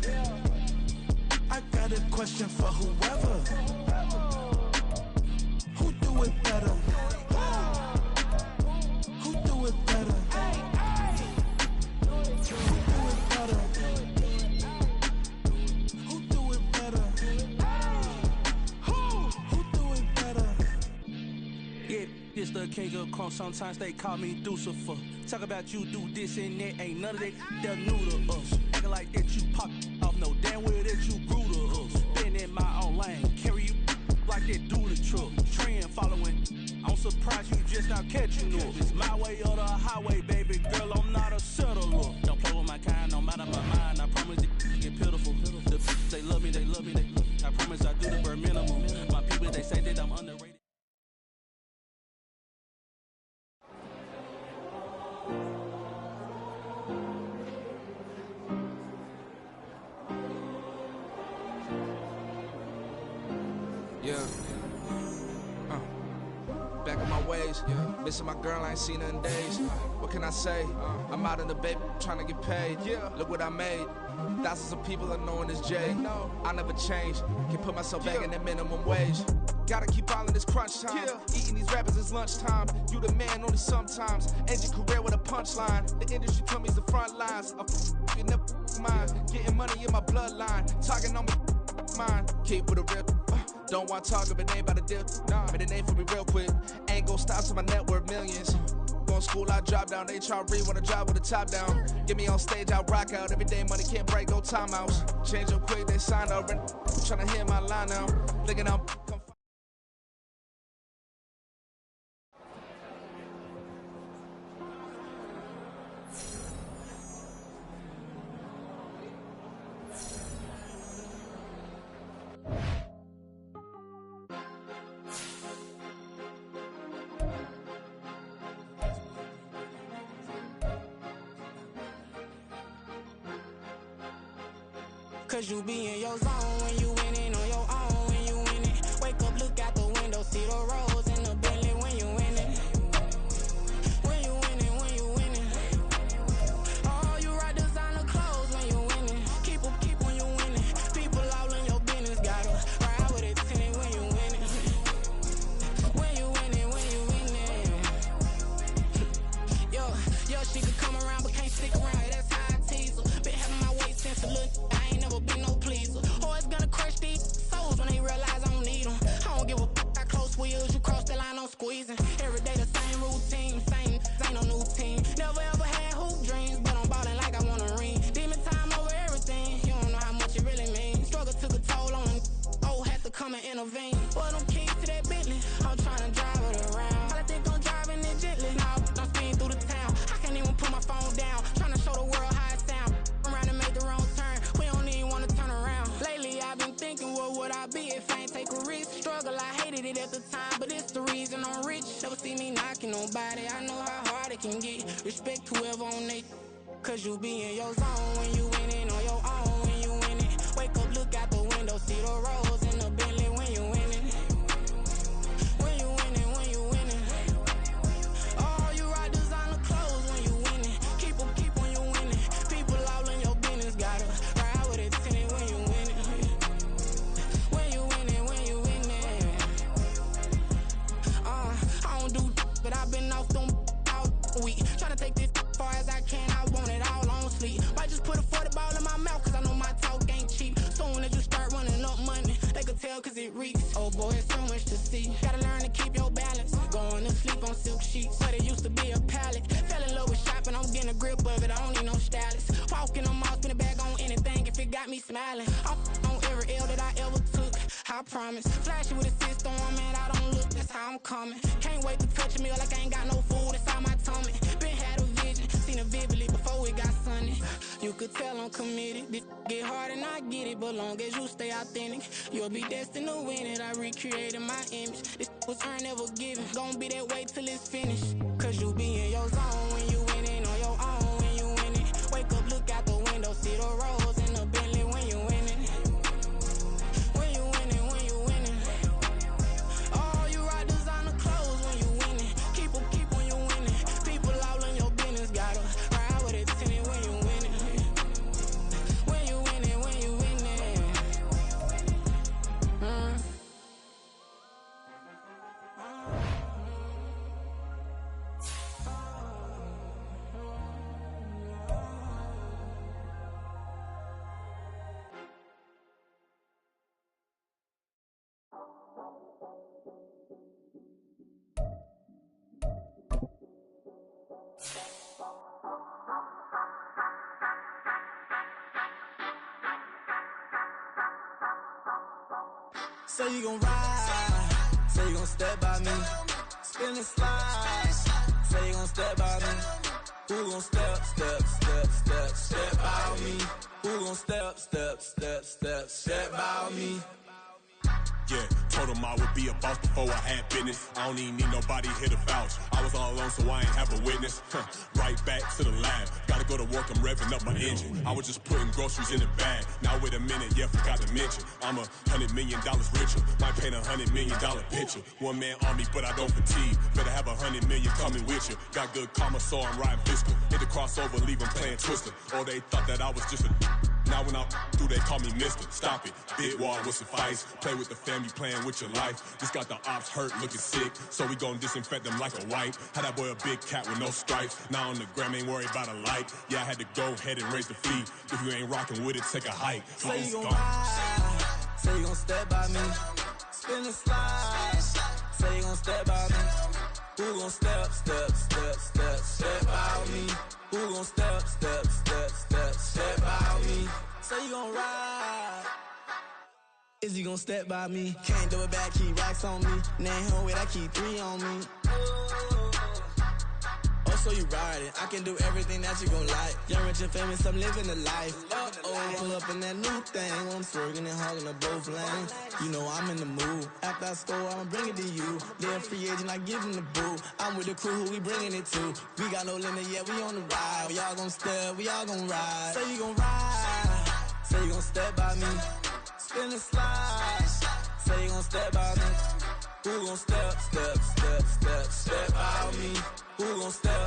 [SPEAKER 6] I got a question for whoever. Who do it better? Who do it better? Who do it better? Who do it better? Who do it better?
[SPEAKER 7] Yeah, this the king of crunk. Sometimes they call me Lucifer. Talk about you do this and that. Ain't none of that they're new to us. Acting like that you pop off. No damn well that you grew to us. Been in my own lane. Carry you like that do the truck. Trend following. I'm surprised you just not catching up. It's my way or the highway, baby girl. I'm not a settler. Don't play with my kind, no matter my mind. I promise it get pitiful. The they love me, they love me, they love me. I promise I do the bare minimum. My people, they say that I'm underrated.
[SPEAKER 8] Yeah. Back on my ways. Missing my girl, I ain't seen her in days. What can I say? I'm out in the baby, trying to get paid. Look what I made. Thousands of people are knowing this Jay. I never change. Can put myself back in that minimum wage. Gotta keep all in this crunch time. Eating these rappers is lunchtime. You the man only sometimes. End your career with a punchline. The industry told me it's the front lines. You never mine. Getting money in my bloodline. Talking on me. Mine. Keep with a rip. Don't want to talk if it ain't about a dip. Made a name for me real quick. Ain't gon' stop till my net worth millions. Going school, I drop down. HRE wanna job with the top down. Get me on stage, I rock out. Every day money can't break, go timeouts. Change up quick, they signed up. Tryna hear my line now. Thinking I'm.
[SPEAKER 9] Cause you be in your zone when you winning on your own when you winning. Wake up, look out the window, see the rose in the Bentley when you winning. When you winning, when you winning. Oh, you rock designer clothes when you winning. Keep when you winning. People all in your business, gotta ride with it tinted when you winning. When you winning, when you winning. Yo, she could come around but can't stick around. That's how I tease her. Been having my way since a little. Be no pleaser. Always gonna crush these souls when they realize I don't need them. I don't give a f***. I close wheels, you cross the line, I'm squeezing. Every day the same routine, same, ain't no new team. Never ever had hoop dreams, but I'm ballin' like I wanna ring. Demon time over everything, you don't know how much it really means. Struggle took a toll on them, oh, had to come and intervene. Boy, them keys to that Bentley, I'm trying to drive it around. I think I'm driving it gently, now I'm speeding through the town. I can't even put my phone down, trying to show the world how it sound. I'm around and make the wrong turn, we don't even wanna turn around. Lately I've been thinking, what would I be if I ain't take a risk? Struggle, I hated it at the time, but it's the reason I'm rich. Never see me knocking nobody, I know how hard it can get. Respect whoever on they, cause you be in your zone when you winning on your own when you winning. Wake up, look out the window, see the rose in the Bentley when you winning. When you winning, when you winning. Oh, you rock designer clothes when you winning. Keep when you winning. People all in your business, gotta ride with it tinted when you winning. When you winning, when you winning. I don't do but I've been off them all week. Tryna take this far as I can, I want it all on sleep. Might just put a 40 ball in my mouth, cause I know my talk ain't cheap. Soon as you start running up money, they could tell cause it reeks. Oh boy, it's so much to see. Gotta learn to keep your balance. Going to sleep on silk sheets, but it used to be a pallet. Fell in love with shopping, I'm getting a grip of it, I don't need no stylist. Walking on mouth, spin a bag on anything if it got me smiling. I'm on every L that I ever took, I promise. Flashy with a system, man, I don't look, that's how I'm coming. Can't wait to touch a meal like I ain't got no food inside my tummy. Been had a vision, seen it vividly before it got sunny. You could tell I'm committed, this get hard and I get it, but long as you stay authentic, you'll be destined to win it. I recreated my image, this was earned, never given. Gonna be that way till it's finished, cause you be in your zone when you winning on your own when you winning. Wake up, look out the window, see the rose in the Bentley when you winning. When you winning, when you winning. Oh, you rock designer clothes when you winning. Keep when you winning. People all
[SPEAKER 8] Say you gon' ride, say you gon' step by me. Spin and slide, say you gon' step by me. Who gon' step by me? Who gon' step by me?
[SPEAKER 10] Yeah, told him I would be a boss before I had business. I don't even need nobody here to vouch. I was all alone, so I ain't have a witness. Right back to the lab. Gotta go to work, I'm revving up my engine. I was just putting groceries in the bag. Now wait a minute, yeah, forgot to mention. I'm $100 million richer. Might paint $100 million picture. One man army, but I don't fatigue. Better have 100 million coming with you. Got good karma, so I'm riding fiscal. Hit the crossover, leave them playing Twister. Or they thought that I was just a... Now when I'm through, they call me Mister. Stop it. Big wall with suffice. Play with the family, playing with your life. Just got the ops hurt, looking sick. So we gon' disinfect them like a wipe. Had that boy a big cat with no stripes. Now on the gram, ain't worried about a light. Yeah, I had to go ahead and raise the fee. If you ain't rocking with it, take a hike.
[SPEAKER 8] Say you gon' ride, say you gon' step by me. Spin and slide, say you gon' step by me. Who gon' step by me? Who gon' step by me? Say you gon' ride. Is he gon' step by me? Can't do it back, keep racks on me. Name home with I keep 3 on me. Oh, so you riding. I can do everything that you gon' like. Young, rich, and famous, I'm living the life. Uh-oh, pull up in that new thing. When I'm swerving and hogging up both lanes. You know I'm in the mood. After I score, I'ma bring it to you. They're a free agent, I give him the boo. I'm with the crew, who we bringing it to. We got no limit, yeah, we on the ride. We all gon' step, we all gon' ride. Say you gon' ride, say you gon' step by me. Spin and slide, say you gon' step by me. Who gon' step by me? Who gon' step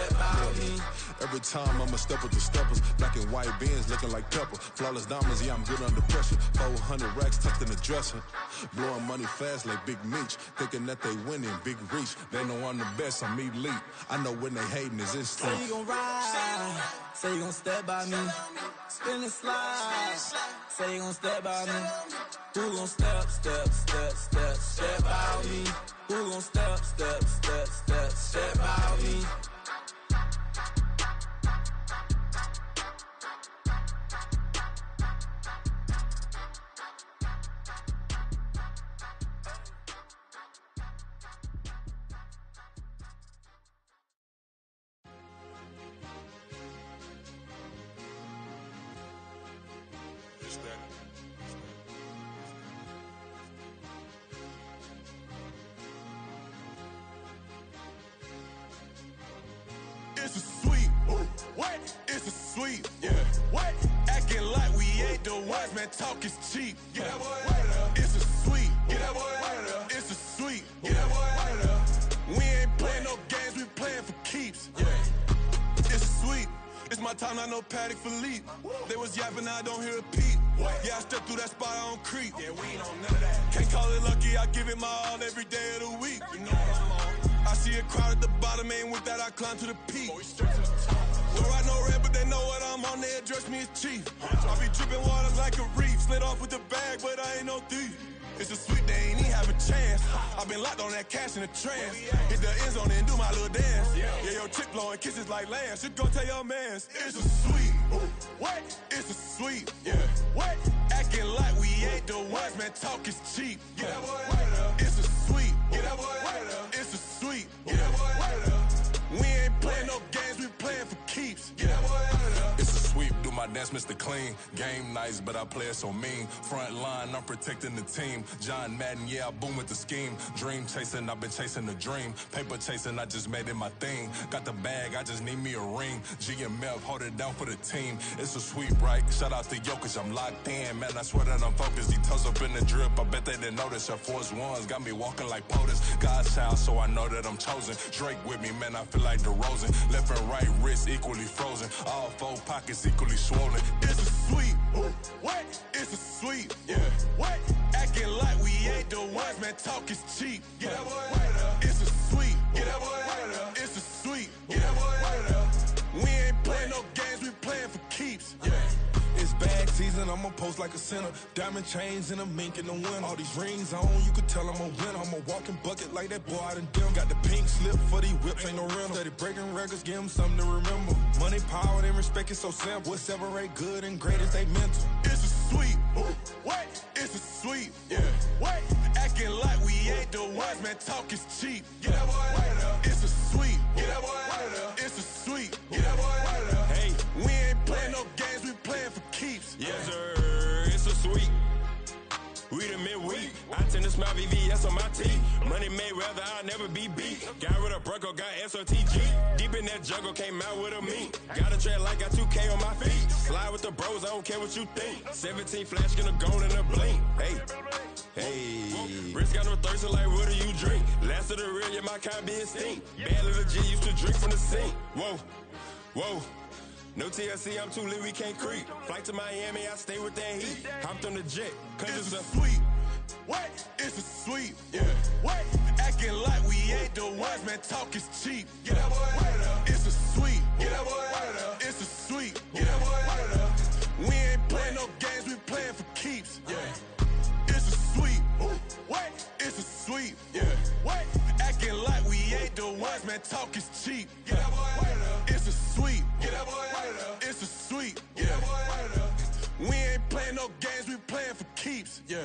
[SPEAKER 8] by me?
[SPEAKER 11] Every time I'ma step with the steppers. Black and white beans looking like pepper. Flawless diamonds, yeah, I'm good under pressure. 400 racks tucked in the dresser. Blowing money fast like Big Meech. Thinking that they winning, big reach. They know I'm the best, I'm elite. I know when they hating is instinct.
[SPEAKER 8] Say you gon' ride, say you gon' step by me. Spin and slide, say you gon' step by me. Who gon' step by me? Who gon' step by me?
[SPEAKER 10] It's a sweet, what? It's a sweet, yeah. What? Acting like we ain't the ones, man. Talk is cheap. Get that boy out of there. It's a sweet, get that boy out of there. It's a sweet, get that boy out of there. We ain't playing no games, we playing for keeps. Yeah. It's sweet. It's my time, not no Paddock Philippe. They was yapping, I don't hear a peep. Yeah, I step through that spot, I don't creep. Yeah, we ain't on none of that. Can't call it lucky, I give it my all every day of the week. You know what I'm on. I see a crowd at the bottom, and with that I climb to the peak. Don't ride no red, but they know what I'm on, they address me as chief. I be dripping water like a reef, slid off with the bag, but I ain't no thief. It's a sweet, they ain't even have a chance. I been locked on that cash in a trance. Hit the end zone and do my little dance. Yeah, your chick blowing kisses like Lance. You go tell your mans. It's a sweet, what? It's a sweet, yeah. What? Acting like we ain't the ones, man. Talk is cheap. Get that boy out of there. It's a sweet, get that boy out of there. It's a sweet, get that boy out of there. We ain't playing no games, we playing for keeps. Get that boy out of there.
[SPEAKER 11] It's a sweep, do my dance, Mr. Clean. Game nice, but I play it so mean. Front line, I'm protecting the team. John Madden, yeah, I boom with the scheme. Dream chasing, I've been chasing the dream. Paper chasing, I just made it my thing. Got the bag, I just need me a ring. GMF, hold it down for the team. It's a sweep, right? Shout out to Jokic, I'm locked in. Man, I swear that I'm focused. These toes up in the drip, I bet they didn't notice. Your force ones got me walking like POTUS. God's child, so I know that I'm chosen. Drake with me, man, I feel like DeRozan. Left and right wrist equally frozen. All 4 pockets equally swollen.
[SPEAKER 10] It's a sweet, what? It's a sweet, yeah. What? Acting like we ain't the ones, man. Talk is cheap. Get that boy out of there. It's a sweet, get that boy out of there. It's a sweet, get that boy out of there. We ain't playing no games, we playing for keeps. Yeah.
[SPEAKER 11] It's bag season, I'ma post like a sinner. Diamond chains and a mink in the wind. All these rings on, you could tell I'm a winner. I'm a walking bucket like that boy out in dim. Got the pink slip for these whips, ain't no rental. Steady breaking records, give them something to remember. Money, power, and respect is so simple. What separate good and great is they mental.
[SPEAKER 10] It's a sweet, what? it's a sweep. Yeah. What? Acting like we ain't the ones, man. Talk is cheap. Get that boy out of there. It's a sweep. Get that boy out of there. It's a sweep. Get that boy out of there. Hey, we ain't playing no games. We playing for keeps.
[SPEAKER 12] Yes, sir. It's a sweep. We the midweek. I tend to smile VVS on my teeth. Money made rather I'll never be beat. Got rid of Bronco, got SOTG. Deep in that jungle, came out with a meat. Got a tread like got 2K on my feet. Slide with the bros, I don't care what you think. 17 flash, gonna go in a blink. Hey. Wrist got no thirst, like what do you drink? Last of the real, yeah, my kind be a stink. Bad little G used to drink from the sink. Whoa. No TLC, I'm too lit, we can't creep. Flight to Miami, I stay with that heat. Hopped on the jet, cause
[SPEAKER 10] it's a sweep. What? It's a sweep. Yeah. What? Acting like we ain't the ones, man. Talk is cheap. Get that boy out of there. It's a sweep. Get that boy out of there. It's a sweep. Get that boy out of there. We ain't playing no games, we playing for keeps. Yeah. It's a sweep. What? It's a sweep. Yeah. What? Acting like we ain't the ones, man. Talk is cheap. Get that boy out of there. It's a sweep. Get that boy out of there. It's a sweep. Get that boy out of there. We ain't playing no games, we playing for keeps. Yeah.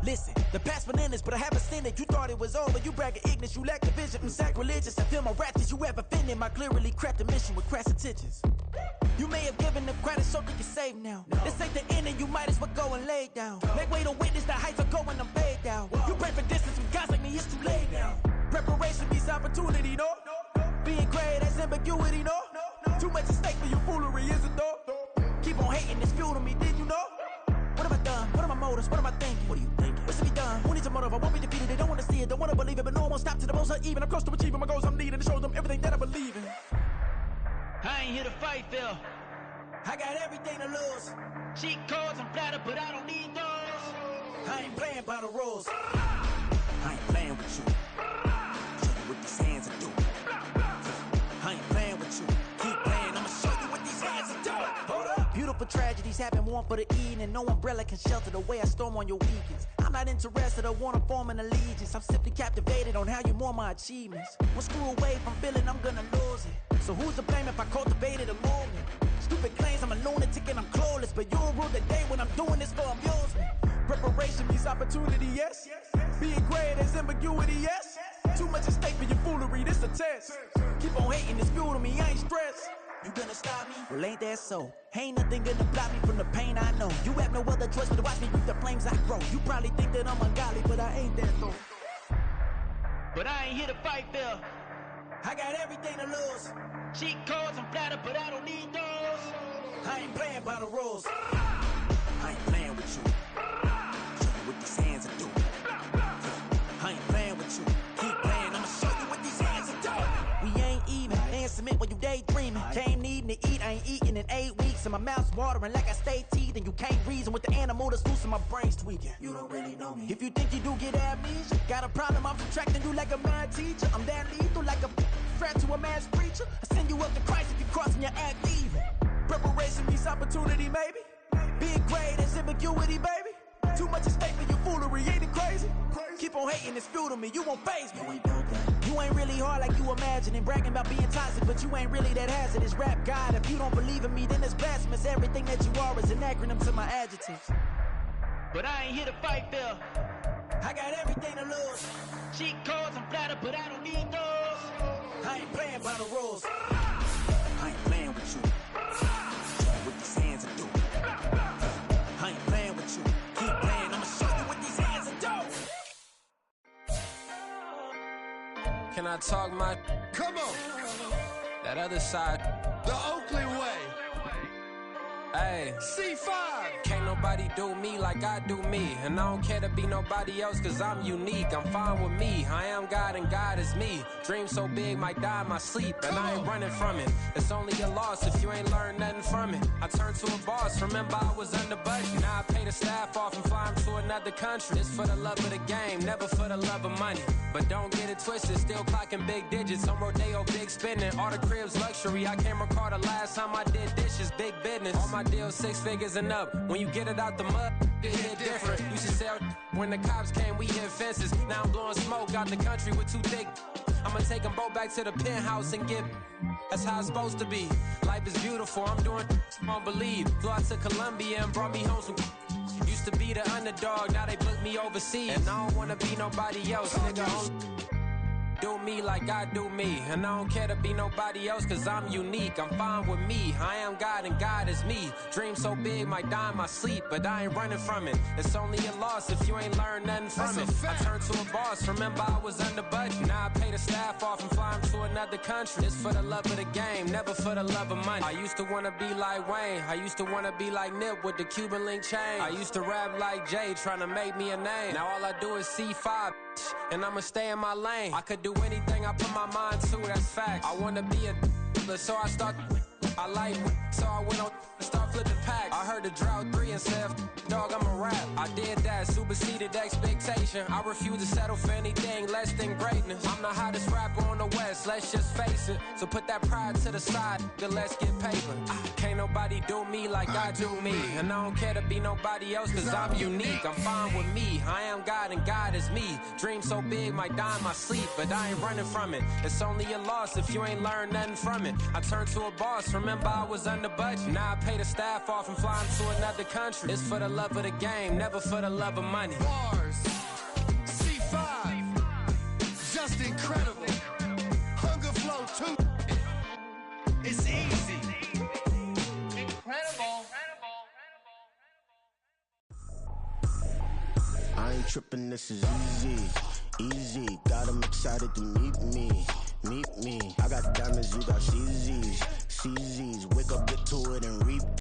[SPEAKER 13] Listen, the past bananas, but I haven't seen it. You thought it was over, you bragging ignorance, you lack the vision from sacrilegious. I feel my raptors, you have offended my clearly crafted mission with crass intentions. You may have given them credit so they can save now. This ain't the end and you might as well go and lay down. Make way to witness the heights are going, I'm paid down. You pray for distance with guys like me, it's too late now. Preparation means opportunity, no? Being great has ambiguity, no? Too much at stake for your foolery, is it though? Keep on hating, it's fuel to me, did you know? What have I done? What are my motives? What am I thinking? What are you thinking? What's to be done? Who needs a motive? I won't be defeated. They don't want to see it, don't want to believe it, but no one won't stop to the most even. I'm close to achieving my goals I'm needing to show them everything that I believe in.
[SPEAKER 4] I ain't here to fight, Phil.
[SPEAKER 13] I got everything to lose.
[SPEAKER 4] Cheat codes and flatter, but I don't need those.
[SPEAKER 13] I ain't playing by the rules. I ain't playing with you. Show you what these hands are doing. I ain't playing with you. Keep playing, I'ma show you what these hands are doing. Hold up. Beautiful tragedies happen, one for the evening. No umbrella can shelter the way I storm on your weekends. I'm not interested or wanna form an allegiance. I'm simply captivated on how you mourn my achievements. One screw away from feeling I'm gonna lose it. So who's to blame if I cultivated a movement? Stupid claims I'm a lunatic and I'm clueless, but you'll rule the day when I'm doing this for amusement. Preparation means opportunity, yes. Being great is ambiguity, yes. Too much at stake for your foolery, this a test. Keep on hating, it's fuel to me, I ain't stressed. You gonna stop me? Well, ain't that so? Ain't nothing gonna block me from the pain I know. You have no other choice but to watch me reap the flames I grow. You probably think that I'm ungodly, but I ain't that though.
[SPEAKER 4] But I ain't here to fight, Phil.
[SPEAKER 13] I got everything to lose.
[SPEAKER 4] Cheat codes and flatter, but I don't need those.
[SPEAKER 13] I ain't playing by the rules. I ain't playing with you. Show you what these hands are doing. I ain't playing with you. Keep playing, I'ma show you what these hands are doing. We ain't even. They ain't submit when you daydreaming. Came needing to eat, I ain't eating in 8 weeks. And my mouth's watering like I stay teeth. And you can't reason with the animal that's loose and my brain's tweaking. You don't really know me. If you think you do get amnesia, got a problem, I'm subtracting you like a mad teacher. I'm that lethal like a threat to a mass preacher. I send you up to Christ if you crossing your act evil. Preparation means opportunity, maybe. Being great is ambiguity, baby. Too much at stake for your foolery, ain't it crazy? Keep on hating, it's fuel to me, you won't faze me. You ain't really hard like you imagining. Bragging about being toxic, but you ain't really that hazardous. Rap God, if you don't believe in me, then it's blasphemous. Everything that you are is an acronym to my adjectives.
[SPEAKER 4] But I ain't here to fight, Phil.
[SPEAKER 13] I got everything to lose.
[SPEAKER 4] Cheat codes and flatter, but I don't need those.
[SPEAKER 13] I ain't playing by the rules. I ain't playing with you. Show you what these hands are doing. I ain't playing with you. Keep playing, I'ma show you what these hands are doing.
[SPEAKER 14] Can I talk my?
[SPEAKER 15] Come on.
[SPEAKER 14] That other side.
[SPEAKER 15] The Oakland way.
[SPEAKER 14] Hey.
[SPEAKER 15] C5.
[SPEAKER 14] Can't nobody nobody do me like I do me. And I don't care to be nobody else, cause I'm unique. I'm fine with me. I am God and God is me. Dream so big, might die in my sleep. And I ain't running from it. It's only a loss if you ain't learned nothing from it. I turned to a boss, remember I was under budget. Now I pay the staff off and fly them to another country. It's for the love of the game, never for the love of money. But don't get it twisted, still clocking big digits. On Rodeo, big spending. All the cribs luxury. I can't recall the last time I did dishes, big business. All my deals 6 figures and up. When you get it out the mud, it hit different. Used to sell when the cops came, we hit fences. Now I'm blowing smoke out the country with 2 thick. I'ma take them both back to the penthouse and get. That's how it's supposed to be. Life is beautiful, I'm doing won't believe. Flew out to Colombia and brought me home some. Used to be the underdog, now they book me overseas. And I don't wanna be nobody else, nigga. Do me like I do me. And I don't care to be nobody else, cause I'm unique. I'm fine with me. I am God and God is me. Dream so big, might die in my sleep. But I ain't running from it. It's only a loss if you ain't learned nothing from it. I turned to a boss, remember I was under budget. Now I pay the staff off and fly them to another country. It's for the love of the game, never for the love of money. I used to wanna be like Wayne. I used to wanna be like Nip with the Cuban link chain. I used to rap like Jay, trying to make me a name. Now all I do is C5, and I'ma stay in my lane. I could do anything I put my mind to, that's facts. I wanna be a so I start. I like so I went on and start flipping packs. I heard the drought 3 and said, dog, I'm a rap. I did that, superseded expectation. I refuse to settle for anything less than greatness. I'm the hottest rapper on the West, let's just face it. So put that pride to the side, then let's get paper. Can't nobody do me like I do me. And I don't care to be nobody else, cause I'm unique. I'm fine with me. I am God and God is me. Dream so big, might die in my sleep. But I ain't running from it. It's only a loss if you ain't learned nothing from it. I turned to a boss, remember I was under budget. Now I pay the staff off and fly them to another country. It's for the love of the game, never for the love of money.
[SPEAKER 15] Bars, C5, just incredible. Hunger Flow 2, it's easy.
[SPEAKER 4] Incredible.
[SPEAKER 16] I ain't tripping, this is easy. Easy, got 'em excited to meet me. Meet me. I got diamonds, you got CZs. CZs, wake up, get to it and reap.